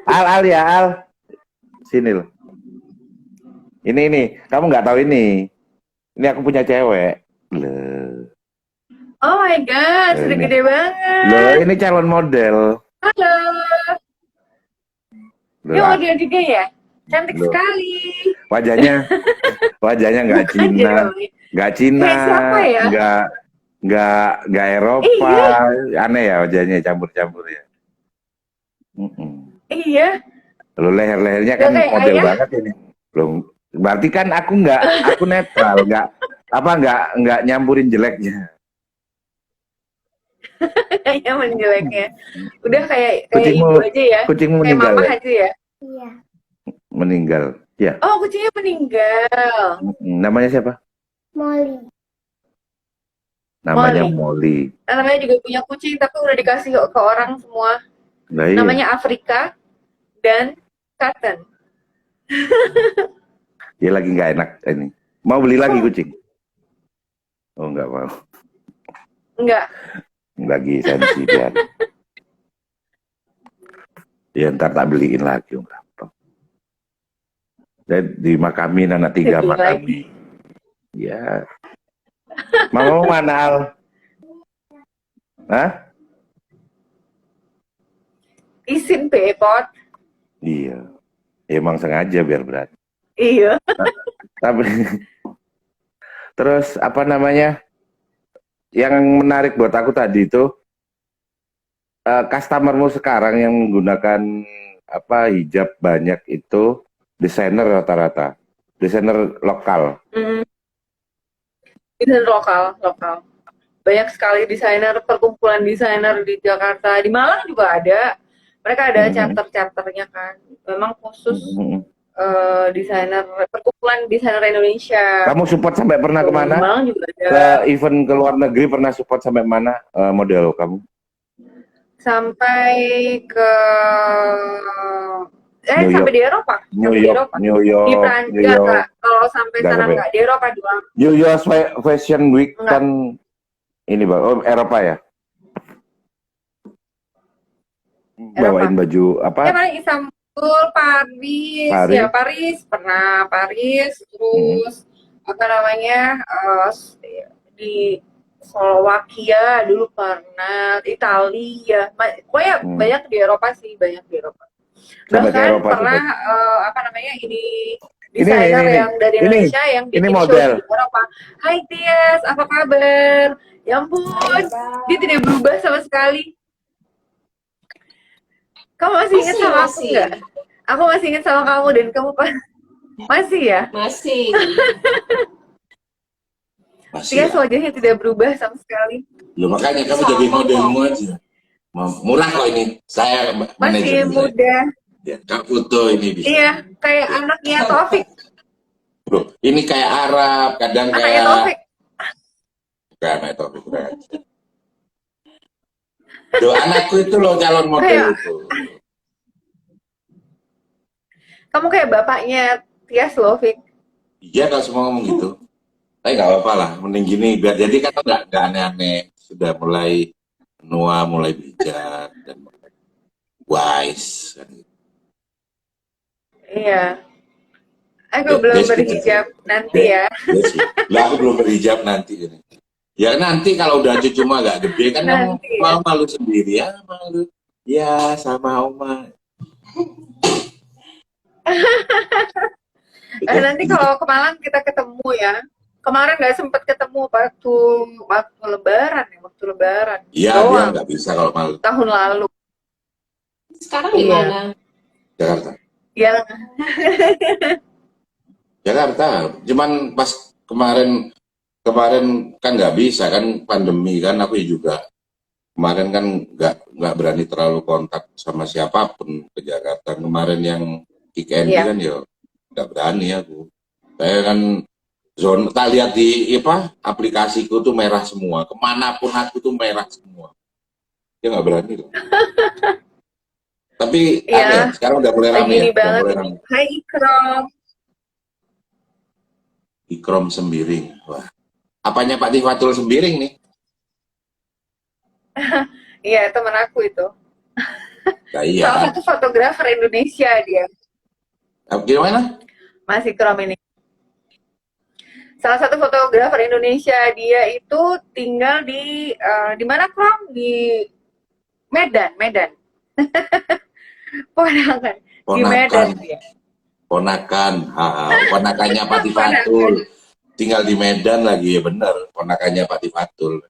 Al ya Al, sini loh. Ini, kamu nggak tahu ini. Ini aku punya cewek. Loh, Oh my god, sudah ini. gede Loh, banget. ini calon model. Halo. Loh, Ya model juga ya? Cantik loh. sekali. Wajahnya nggak Bukan jadi Cina, ngomongin. nggak Cina, Kayak siapa ya? nggak Eropa. Iya, Aneh ya wajahnya, campur-campur ya. iya. Loh, leher-lehernya Gak kan kayak model ayah. banget ini. Loh, berarti kan aku netral, nggak nyampurin jeleknya. Kayaknya menjeleknya. Udah kayak Kucingmu, ibu aja ya. kucingmu Kayak meninggal mama ya? aja ya. Meninggal. Ya. Oh, kucingnya meninggal. Namanya siapa? Molly. Namanya Molly. Molly. Nah, namanya juga punya kucing, tapi udah dikasih ke orang semua. Nah, iya. Namanya Afrika dan Cotton. Dia lagi nggak enak ini. Mau beli lagi kucing? Oh, nggak mau. Enggak. Lagi sensi dia. Ya ntar tak beliin lagi. Berapa? Dan dimakamin anak 3 Beli makamin. Ya. Mau mana Al? Hah? Isin Pot. Iya. Emang sengaja biar berat. Iya. Tapi terus apa namanya? Yang menarik buat aku tadi itu customermu sekarang yang menggunakan apa hijab banyak itu desainer rata-rata, desainer lokal. Desainer lokal. Banyak sekali desainer, perkumpulan desainer di Jakarta, di Malang juga ada. Mereka ada chapter-chapternya kan. Memang khusus desainer, perkumpulan desainer Indonesia. Kamu support sampai pernah kemana? Di Malang juga ada. Ke event ke luar negeri pernah support sampai mana model kamu? Sampai ke sampai di Eropa. New Sampai York, di Eropa. New York, Di Prancis New York. enggak. Kalau sampai Nggak sana sampai. enggak, di Eropa doang. New York Fashion Week Nggak. kan ini Bang. Oh, Eropa ya? Bawain baju apa? Ya paling Istanbul, Paris. Ya Paris pernah, terus apa namanya di Slovakia dulu pernah, Italia, pokoknya banyak di Eropa sih, banyak di Eropa. Bahkan pernah apa namanya ini desainer yang dari Indonesia yang bikin show di Eropa. Hai Tias, apa kabar? Ya ampun, dia tidak berubah sama sekali. Kamu masih ingat sama aku nggak? Aku masih ingat sama kamu dan kamu masih ya? Masih. Tias wajahnya tidak berubah sama sekali. Loh, makanya kamu jadi modelmu aja. Murah kok ini. Saya masih muda. Ya, Kak foto ini bisa. Iya, kayak anaknya Taufik. Bro, ini kayak Arab, kadang anaknya kayak Taufik. Bukan anak Taufik. Loh, anakku itu loh calon model itu. Kamu kayak bapaknya Tias loh, Fik. Iya, kalau semua ngomong gitu. Tapi nggak apa-apa lah, mending gini. Biar jadi kan nggak aneh-aneh. Sudah mulai menua, mulai bijak, dan wise. Iya. Aku belum Des gitu. berhijab nanti ya. Des, lah aku belum berhijab nanti ini. Ya nanti kalau udah cucu mah gak gede kan kamu Nanti ya. mau malu sendiri ya malu. Ya sama oma. Nanti kalau ke Malang kita ketemu ya. Kemarin nggak sempet ketemu waktu Lebaran ya, waktu Lebaran. Iya dia Doang. nggak bisa kalau malu. Tahun lalu. Sekarang di Iya. mana? Jakarta. Ya, Jakarta. Cuman pas kemarin kan nggak bisa kan pandemi kan aku juga kemarin kan nggak berani terlalu kontak sama siapapun ke Jakarta. Kemarin yang weekend Iya. kan ya nggak berani aku. Saya kan zona tak lihat di apa aplikasiku tuh merah semua. Kemanapun aku tuh merah semua. Dia nggak berani loh. Tapi Iya. aneh, sekarang udah mulai lagi rame ya. ini Udah banget. mulai rame. Hai Ikrom. Ikrom Sembiring. Wah. Apanya Pak Tifatul Sembiring nih? Iya, teman aku itu. Nah, iya. Salah satu fotografer Indonesia dia. Gimana? Mas Ikrom ini. Salah satu fotografer Indonesia, dia itu tinggal di mana Krom? Di Medan. Ponakan. Di Medan dia. Ponakannya Pak Tifatul. Tinggal di Medan lagi, ya bener. Ponakannya Pak Tifatul.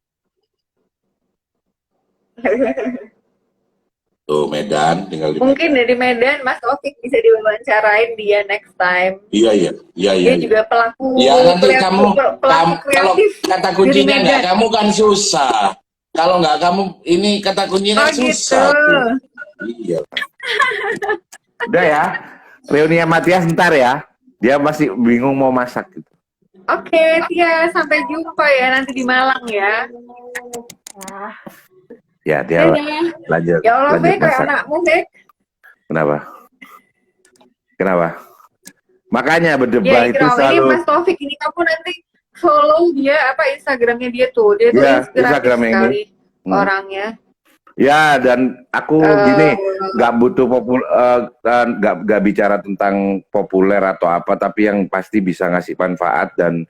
Tuh Medan, tinggal di Mungkin Medan. dari Medan, Mas Taufik bisa diwawancarain dia next time. Iya. Dia juga pelaku Ya nanti kamu kalau kreatif kata kuncinya dari nggak Medan. kamu kan susah. Kalau nggak kamu ini kata kuncinya Oh susah. gitu. Tuh. Iya. Udah ya, reuni Matias ntar ya. Dia masih bingung mau masak gitu. Oke, Tia, sampai jumpa ya nanti di Malang ya. Ya, dia Dadah. lanjut Ya Allah, lanjut Bek, kayak masak. anakmu, Bek. Kenapa? Makanya Ya, berdebat itu Ikram, ini selalu. Mas Taufik, ini kamu nanti follow dia, Instagramnya dia tuh. Dia tuh Ya, inspiratif Instagramnya ini. sekali orangnya. Ya, dan aku gini nggak butuh nggak bicara tentang populer atau apa, tapi yang pasti bisa ngasih manfaat dan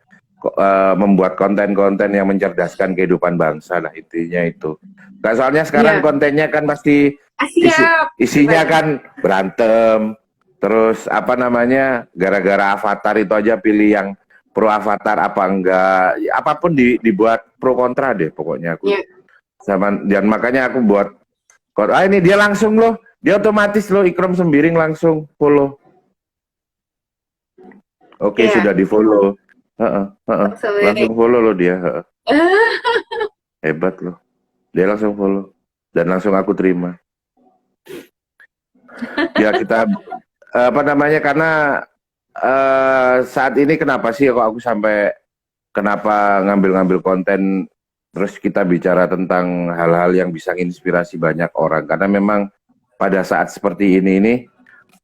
membuat konten-konten yang mencerdaskan kehidupan bangsa. Nah, intinya itu. Nah, soalnya sekarang Iya. kontennya kan pasti Siap. isinya kan berantem, terus apa namanya, gara-gara avatar itu aja pilih yang pro avatar apa enggak, ya, apapun dibuat pro kontra deh pokoknya aku. Iya. Dan makanya aku buat ini dia langsung loh, dia otomatis loh Ikrom Sembiring langsung follow. Oke, Iya. sudah di follow. Langsung follow loh dia. Hebat loh, dia langsung follow dan langsung aku terima. Ya kita apa namanya, karena saat ini kenapa sih kok aku sampai kenapa ngambil konten terus kita bicara tentang hal-hal yang bisa menginspirasi banyak orang, karena memang pada saat seperti ini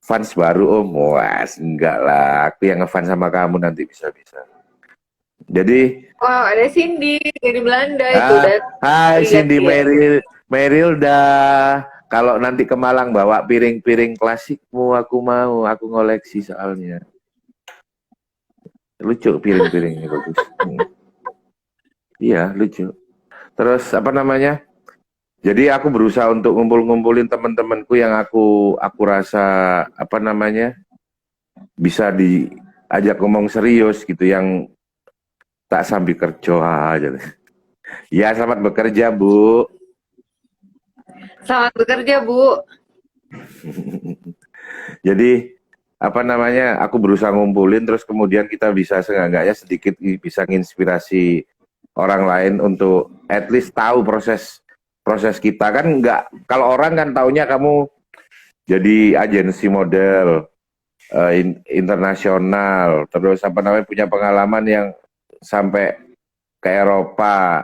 fans baru wah enggak lah, aku yang ngefans sama kamu nanti bisa-bisa. Jadi Ada Cindy dari Belanda itu. hai Cindy Merilda, kalau nanti ke Malang bawa piring-piring klasikmu, aku mau, aku ngoleksi soalnya. Lucu piring-piringnya, bagus. Iya, lucu. Terus apa namanya? Jadi aku berusaha untuk ngumpulin teman-temanku yang aku rasa apa namanya bisa diajak ngomong serius gitu, yang tak sambil kerja aja. Ya, selamat bekerja, Bu. Selamat bekerja, Bu. Jadi apa namanya, aku berusaha ngumpulin, terus kemudian kita bisa seenggaknya sedikit bisa menginspirasi orang lain untuk at least tahu proses kita. Kan enggak, kalau orang kan taunya kamu jadi agensi model internasional, terus apa namanya punya pengalaman yang sampai ke Eropa.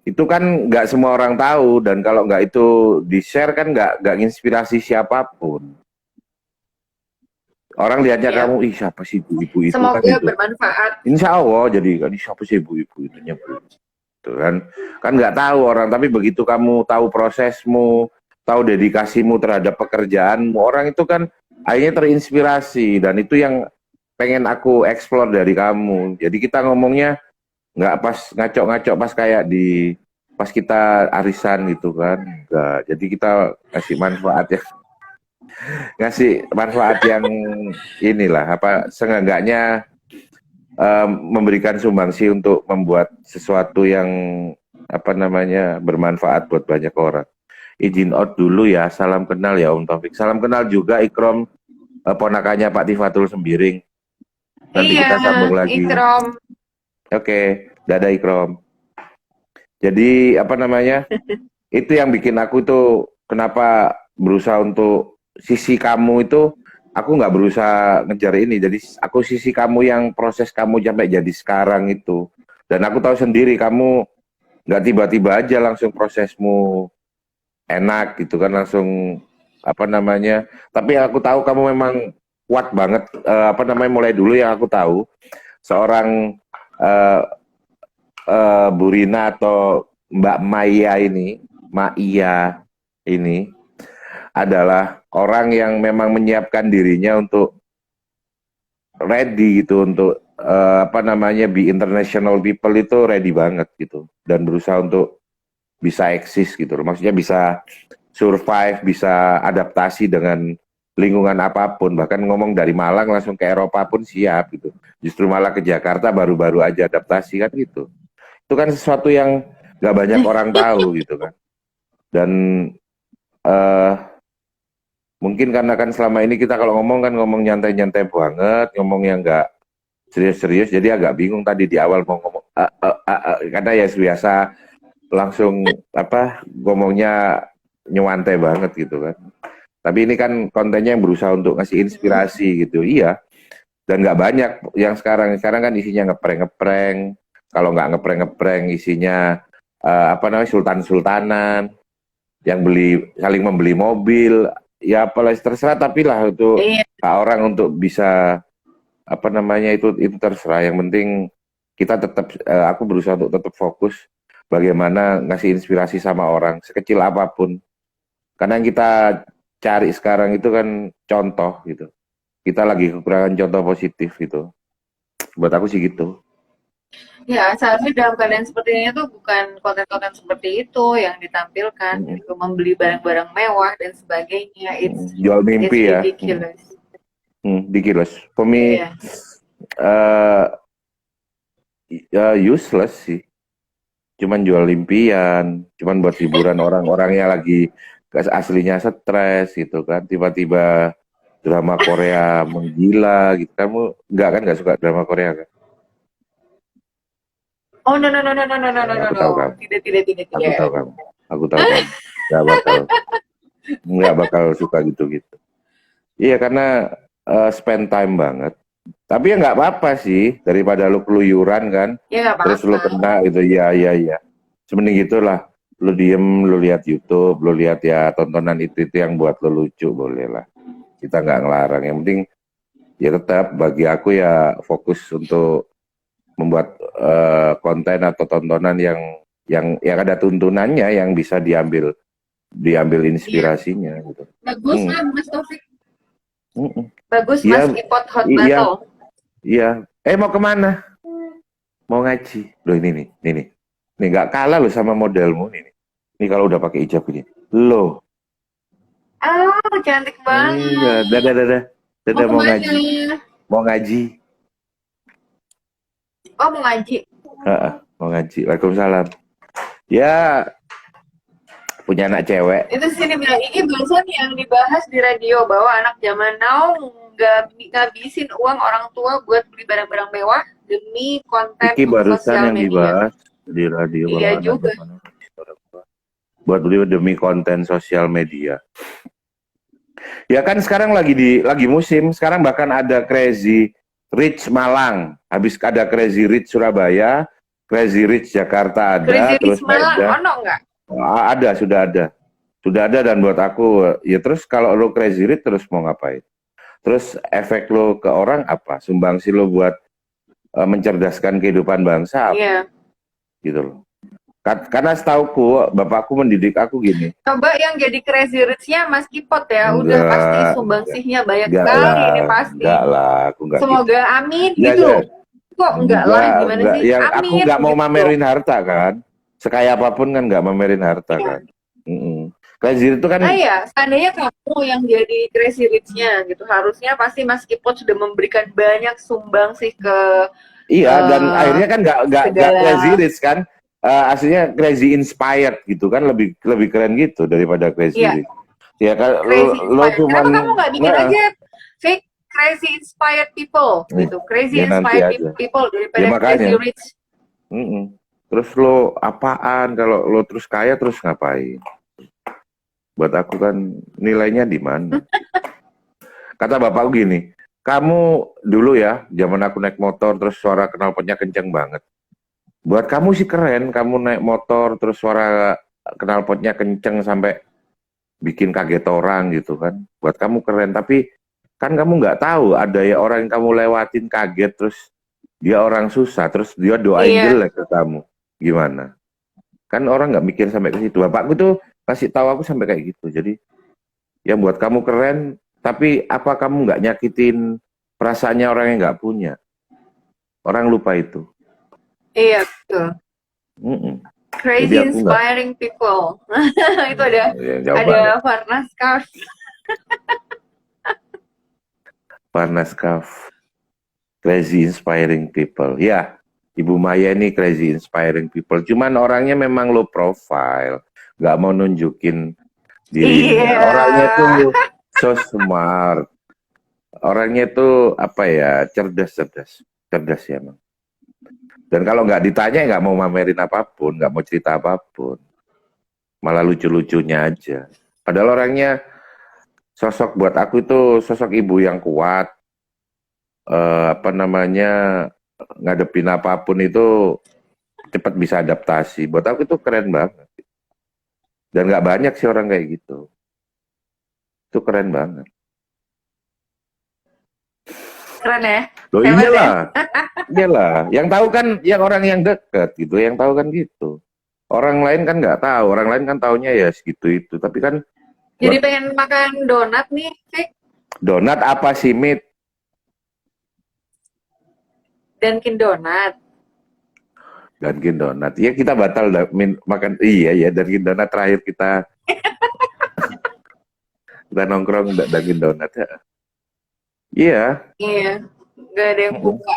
Itu kan nggak semua orang tahu, dan kalau nggak itu di-share kan nggak nginspirasi siapapun. Orang lihatnya kamu, ih siapa sih ibu-ibu itu. Semoga kan itu bermanfaat. Insya Allah, jadi kan siapa sih ibu-ibu itu nyebut. Tuh kan nggak tahu orang, tapi begitu kamu tahu prosesmu, tahu dedikasimu terhadap pekerjaanmu, orang itu kan akhirnya terinspirasi, dan itu yang pengen aku explore dari kamu. Jadi kita ngomongnya nggak pas ngaco-ngaco pas kayak pas kita arisan gitu kan. Enggak. Jadi kita ngasih manfaat yang inilah apa seenggaknya memberikan sumbangsi untuk membuat sesuatu yang apa namanya bermanfaat buat banyak orang. Izin out dulu ya, salam kenal ya Om Taufik. Salam kenal juga Ikrom, ponakannya Pak Tifatul Sembiring. Nanti Iya, kita sambung lagi. Ikrom. Oke, dadah Ikrom. Jadi apa namanya? Itu yang bikin aku tuh kenapa berusaha untuk sisi kamu itu, aku nggak berusaha ngejar ini. Jadi aku sisi kamu yang proses kamu sampai jadi sekarang itu. Dan aku tahu sendiri kamu nggak tiba-tiba aja langsung prosesmu enak gitu kan, langsung apa namanya. Tapi aku tahu kamu memang kuat banget, apa namanya, mulai dulu yang aku tahu seorang Bu Rina atau Mbak Maya ini adalah orang yang memang menyiapkan dirinya untuk ready gitu, untuk apa namanya, be international people itu ready banget gitu, dan berusaha untuk bisa eksis gitu, maksudnya bisa survive, bisa adaptasi dengan lingkungan apapun, bahkan ngomong dari Malang langsung ke Eropa pun siap gitu, justru malah ke Jakarta baru-baru aja adaptasi kan gitu. Itu kan sesuatu yang gak banyak orang tahu gitu kan. Dan mungkin karena kan selama ini kita kalau ngomong kan ngomong nyantai-nyantai banget, ngomong yang gak serius-serius, jadi agak bingung tadi di awal mau ngomong karena ya biasa langsung apa ngomongnya nyewantai banget gitu kan. Tapi ini kan kontennya yang berusaha untuk ngasih inspirasi gitu, iya. Dan nggak banyak yang sekarang kan isinya ngeprank-ngeprank. Kalau nggak ngeprank-ngeprank isinya apa namanya, sultan-sultanan yang saling membeli mobil, ya apalagi terserah, tapi lah itu orang untuk bisa apa namanya, itu terserah. Yang penting kita tetap aku berusaha untuk tetap fokus bagaimana ngasih inspirasi sama orang sekecil apapun. Karena yang kita cari sekarang itu kan contoh gitu. Kita lagi kekurangan contoh positif gitu. Buat aku sih gitu. Ya, seharusnya dalam keadaan seperti ini tuh bukan konten-konten seperti itu yang ditampilkan, gitu, membeli barang-barang mewah dan sebagainya. Jual mimpi ya. Ridiculous. Ridiculous. For me, useless sih. Cuman jual impian, cuman buat hiburan orang-orangnya lagi aslinya stres gitu kan, tiba-tiba drama Korea menggila gitu. Kamu nggak suka drama Korea kan? Oh no. Aku tahu kamu. Tidak. Aku tahu kamu nggak bakal suka gitu-gitu. Iya, karena spend time banget. Tapi ya nggak apa-apa sih, daripada lu keluyuran kan, ya, terus lu kena gitu. Iya. Sebenarnya gitulah. Lu diem, lu lihat YouTube, lu lihat ya tontonan itu yang buat lu lucu, boleh lah. Kita nggak ngelarang. Yang penting ya tetap bagi aku ya fokus untuk membuat konten atau tontonan yang ada tuntunannya, yang bisa diambil inspirasinya gitu. Bagus kan Mas Taufik? Bagus Mas Ipot Hot Battle. Iya. Mau kemana? Mau ngaji. Loh ini nih. Nih nggak kalah loh sama modelmu nih. Nih kalau udah pakai hijab ini. Loh. Cantik banget. Dadah mau ngaji. Mau ngaji. Oh, mau ngaji. Mau ngaji. Waalaikumsalam. Ya, punya anak cewek. Itu sini bilang, ini barusan yang dibahas di radio bahwa anak zaman now nggak ngabisin uang orang tua buat beli barang-barang mewah demi konten Iki barusan yang media. Dibahas di radio. Iya juga. Buat beli demi konten sosial media. Ya kan sekarang lagi musim. Sekarang bahkan ada Crazy Rich Malang, habis ada Crazy Rich Surabaya, Crazy Rich Jakarta ada. Crazy terus Rich Malang, ono nggak? Ada, sudah ada, dan buat aku ya terus kalau lo Crazy Rich terus mau ngapain? Terus efek lo ke orang apa? Sumbangsi lo buat mencerdaskan kehidupan bangsa apa? Iya. Gitu loh. Karena setauku, bapakku mendidik aku gini. Coba yang jadi crazy rich-nya Mas Kipot ya, udah Enggak, pasti sumbangsihnya banyak enggak sekali lah, ini pasti. enggak lah, aku enggak gitu. Semoga amin Enggak, gitu. enggak. Kok enggak lah, gimana Enggak. sih? Yang aku Amin enggak mau gitu. mamerin harta kan. Sekaya apapun kan enggak mamerin harta Iya. kan. Crazy itu kan Iya, seandainya kamu yang jadi crazy rich-nya gitu, harusnya pasti Mas Kipot sudah memberikan banyak sumbang sih ke iya, dan eh, akhirnya kan nggak segala crazy rich kan. Aslinya crazy inspired gitu kan, lebih keren gitu daripada crazy iya, rich. Ya kan crazy lo inspired. cuman Kenapa kamu nggak bikin nah, aja fake crazy inspired people gitu, crazy ya nanti inspired aja. people Ya daripada crazy makanya. rich. Terus lo apaan kalau lo terus kaya terus ngapain? Buat aku kan nilainya di mana? Kata bapakku gini, kamu dulu ya, zaman aku naik motor terus suara knalpotnya kenceng banget. Buat kamu sih keren, kamu naik motor terus suara knalpotnya kenceng sampai bikin kaget orang gitu kan. Buat kamu keren, tapi kan kamu nggak tahu ada ya orang yang kamu lewatin kaget terus dia orang susah, terus dia doain Iya, jelek ke kamu. Gimana? Kan orang nggak mikir sampai ke situ. Bapakku tuh kasih tahu aku sampai kayak gitu. Jadi ya buat kamu keren, tapi apa kamu nggak nyakitin perasaannya orang yang nggak punya? Orang lupa itu. iya betul. Mm-mm. Crazy Jadi aku nggak. inspiring people. Itu ada Ya, jawabannya. Farnas Kaf. Farnas Kaf. Crazy inspiring people. Ya, Ibu Maya ini crazy inspiring people. Cuman orangnya memang low profile. Nggak mau nunjukin dirinya. Iya. Orangnya tuh so smart. Orangnya tuh apa ya, cerdas ya emang. Dan kalau nggak ditanya nggak mau mamerin apapun, nggak mau cerita apapun, malah lucu-lucunya aja. Padahal orangnya sosok buat aku itu sosok ibu yang kuat, apa namanya, ngadepin apapun itu cepat bisa adaptasi. Buat aku itu keren banget. Dan nggak banyak sih orang kayak gitu. Itu keren banget. Keren ya? Loh Hebat iyalah, iyalah. Yang tahu kan yang orang yang dekat gitu, yang tahu kan gitu. Orang lain kan nggak tahu, orang lain kan taunya ya segitu itu. Tapi kan Jadi pengen makan donat nih, Fik. donat apa sih, Mit? Dunkin Donat. Dunkin Donat. Ya kita batal makan. Iya ya, Dunkin Donat terakhir kita nongkrong Dunkin Donat ya. Iya. Iya, nggak ada yang buka.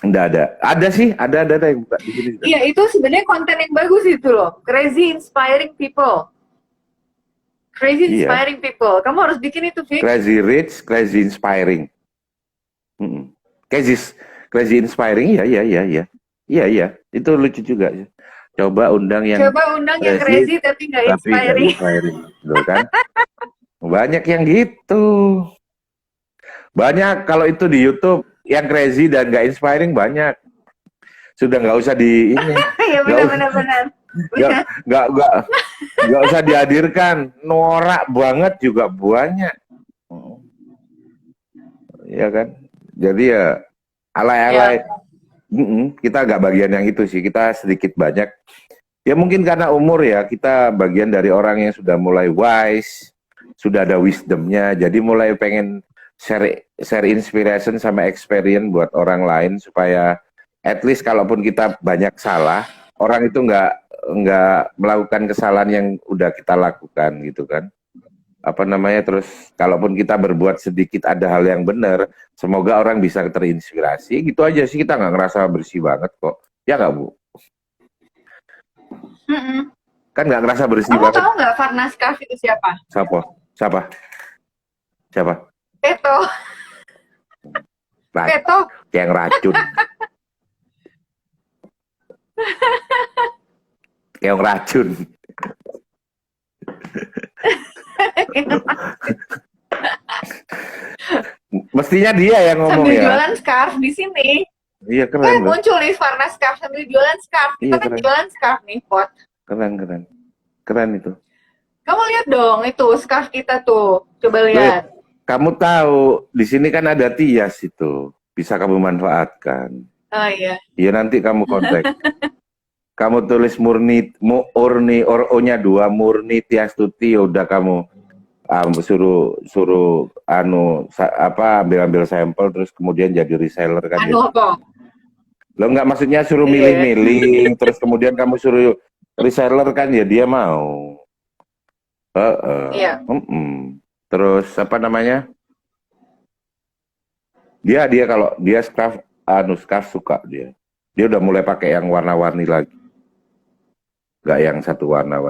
Nggak ada. Ada sih, ada yang buka di sini. Iya, itu sebenarnya konten yang bagus itu loh. Crazy inspiring people. Crazy Iya. inspiring people. Kamu harus bikin itu, Fik. Crazy rich, crazy inspiring. Crazy inspiring, iya. Iya. Itu lucu juga. Coba undang yang crazy tapi nggak inspiring. Loh, kan? Banyak yang gitu. Banyak kalau itu di YouTube yang crazy dan nggak inspiring banyak. Sudah nggak usah di ini. Iya benar. Nggak usah dihadirkan. Norak banget juga banyak. Ya kan? Jadi ya alay-alay. Kita nggak bagian yang itu sih. Kita sedikit banyak. Ya mungkin karena umur ya. Kita bagian dari orang yang sudah mulai wise. Sudah ada wisdomnya. Jadi mulai pengen share inspiration sama experience buat orang lain supaya at least kalaupun kita banyak salah, orang itu nggak melakukan kesalahan yang udah kita lakukan gitu kan. Apa namanya, terus kalaupun kita berbuat sedikit ada hal yang benar, semoga orang bisa terinspirasi. Gitu aja sih, kita nggak ngerasa bersih banget kok. Ya nggak, Bu? Kan nggak ngerasa bersih banget. Kamu tahu nggak Farnas Kaf itu siapa? Siapa? Peto. Yang racun. Yang racun. Mestinya dia yang ngomong sambil ya. Jualan scarf di sini. Iya keren. Muncul nih Farnas Scarf sambil jualan scarf. Kita kan jualan scarf nih, Pot. Keren itu. Kamu lihat dong itu scarf kita tuh. Coba lihat. Kamu tahu di sini kan ada Tias itu. Bisa kamu manfaatkan. Oh iya. Iya nanti kamu kontak. kamu tulis Murni, Urni, O-nya 2, Murni Tiastuti, udah kamu suruh ambil sampel terus kemudian jadi reseller kan ya. Apa? Lo nggak maksudnya suruh Iya. milih-milih terus kemudian kamu suruh reseller kan ya dia mau. Iya. Terus apa namanya? Dia kalau dia scarf suka dia. Dia udah mulai pakai yang warna-warni lagi. Nggak yang satu warna.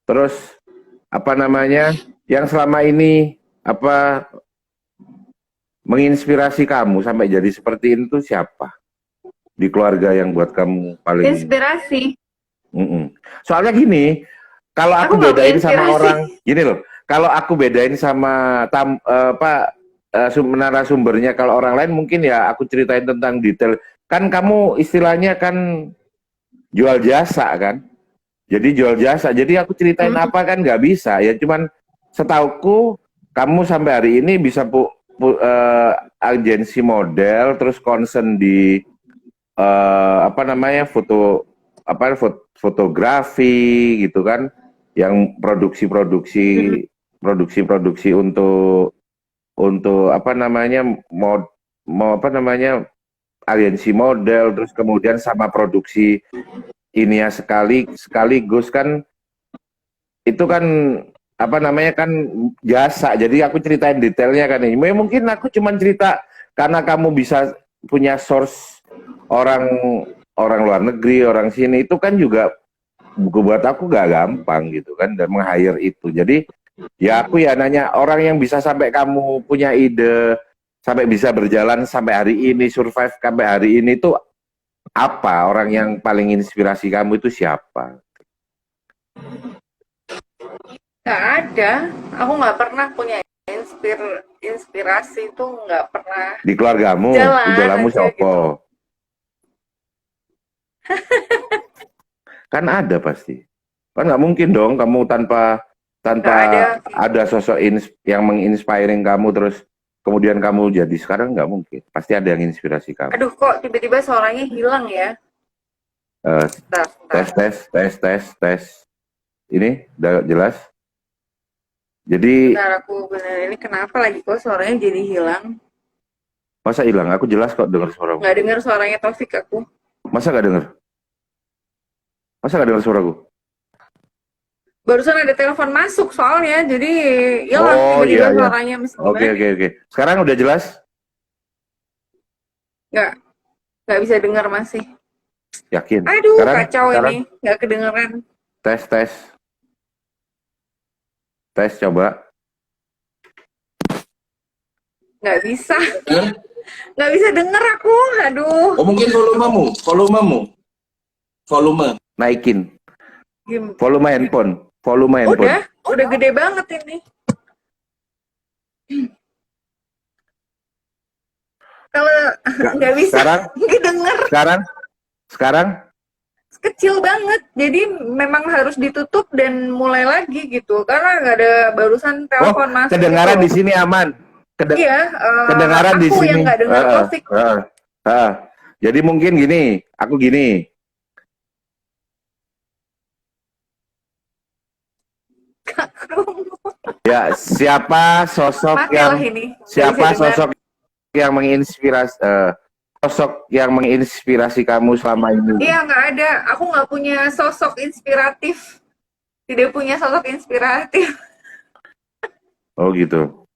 Terus apa namanya? Yang selama ini menginspirasi kamu sampai jadi seperti ini tuh siapa? Di keluarga yang buat kamu paling Inspirasi. Soalnya gini, kalau aku nggak bedain sama menginspirasi. orang, gini loh, kalau aku bedain sama narasumbernya, kalau orang lain mungkin ya aku ceritain tentang detail. Kan kamu istilahnya kan jual jasa kan? Jadi jual jasa. Jadi aku ceritain apa kan nggak bisa. Ya cuman setauku kamu sampai hari ini bisa agensi model, terus concern di fotografi gitu kan, yang produksi untuk agensi model, terus kemudian sama produksi ini ya sekaligus kan, itu kan jasa. Jadi aku ceritain detailnya kan ini. Mungkin aku cuma cerita karena kamu bisa punya source orang luar negeri, orang sini, itu kan juga buat aku gak gampang gitu kan, dan meng-hire itu. Jadi ya aku ya nanya orang yang bisa sampai kamu punya ide, sampai bisa berjalan sampai hari ini, survive sampai hari ini tuh apa? Orang yang paling inspirasi kamu itu siapa? Nggak ada. Aku nggak pernah punya inspirasi itu, nggak pernah. Di keluargamu, idolamu siapa? Gitu. Kan ada pasti. Kan nggak mungkin dong kamu tanpa ada sosok yang menginspiring kamu terus kemudian kamu jadi sekarang, nggak mungkin. Pasti ada yang inspirasi kamu. Aduh, kok tiba-tiba suaranya hilang ya? Tes. Ini udah jelas? Jadi bentar, aku bener ini kenapa lagi kok suaranya jadi hilang? Masa hilang? Aku jelas kok dengar suaramu. Nggak dengar suaranya Taufik aku. Masa nggak dengar? Masa nggak dengar suaraku? Barusan ada telepon masuk soalnya, jadi hilang tiba-tiba suaranya. Oke. Sekarang udah jelas? Nggak bisa dengar masih. Yakin? Aduh, kacau ini, nggak kedengeran. Tes coba. Nggak bisa. Nggak bisa denger aku, aduh. Oh, mungkin volume. Naikin. Volume handphone. Udah gede banget ini. Kalau nggak bisa denger. Sekarang? Kecil banget, jadi memang harus ditutup dan mulai lagi gitu, karena nggak ada barusan telepon masuk. Kedengaran gitu. Di sini aman. Kedengaran di sini. Aku yang nggak dengar Taufik. Jadi mungkin gini, aku gini. Ya, siapa sosok yang menginspirasi kamu selama ini? Iya, nggak ada. Aku nggak punya sosok inspiratif. Tidak punya sosok inspiratif. Oh gitu.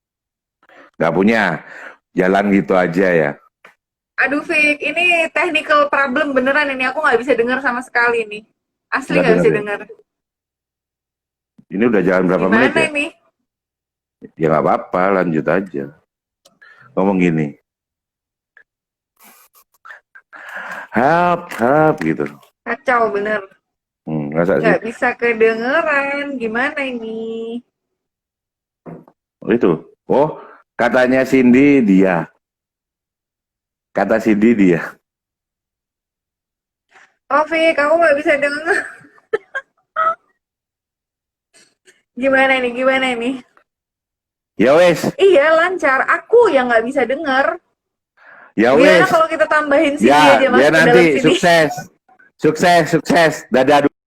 Nggak punya. Jalan gitu aja ya. Aduh, Fik, ini technical problem beneran ini. Aku nggak bisa dengar sama sekali nih. Asli nggak bisa dengar. Ini udah jalan berapa menit ya? Ini? Ya nggak apa-apa, lanjut aja. Ngomong gini. Help gitu. Kacau bener. Nggak bisa kedengeran. Gimana ini? Itu. Oh, katanya Cindy dia. Kata Cindy dia. Oh, Fik, aku nggak bisa denger. Gimana ini? Ya wes. Iya, lancar. Aku yang nggak bisa denger. Ya Gimana wes. kalau kita tambahin sini Ya, aja mas ya ke dalam nanti sini? sukses. Sukses. Dadah.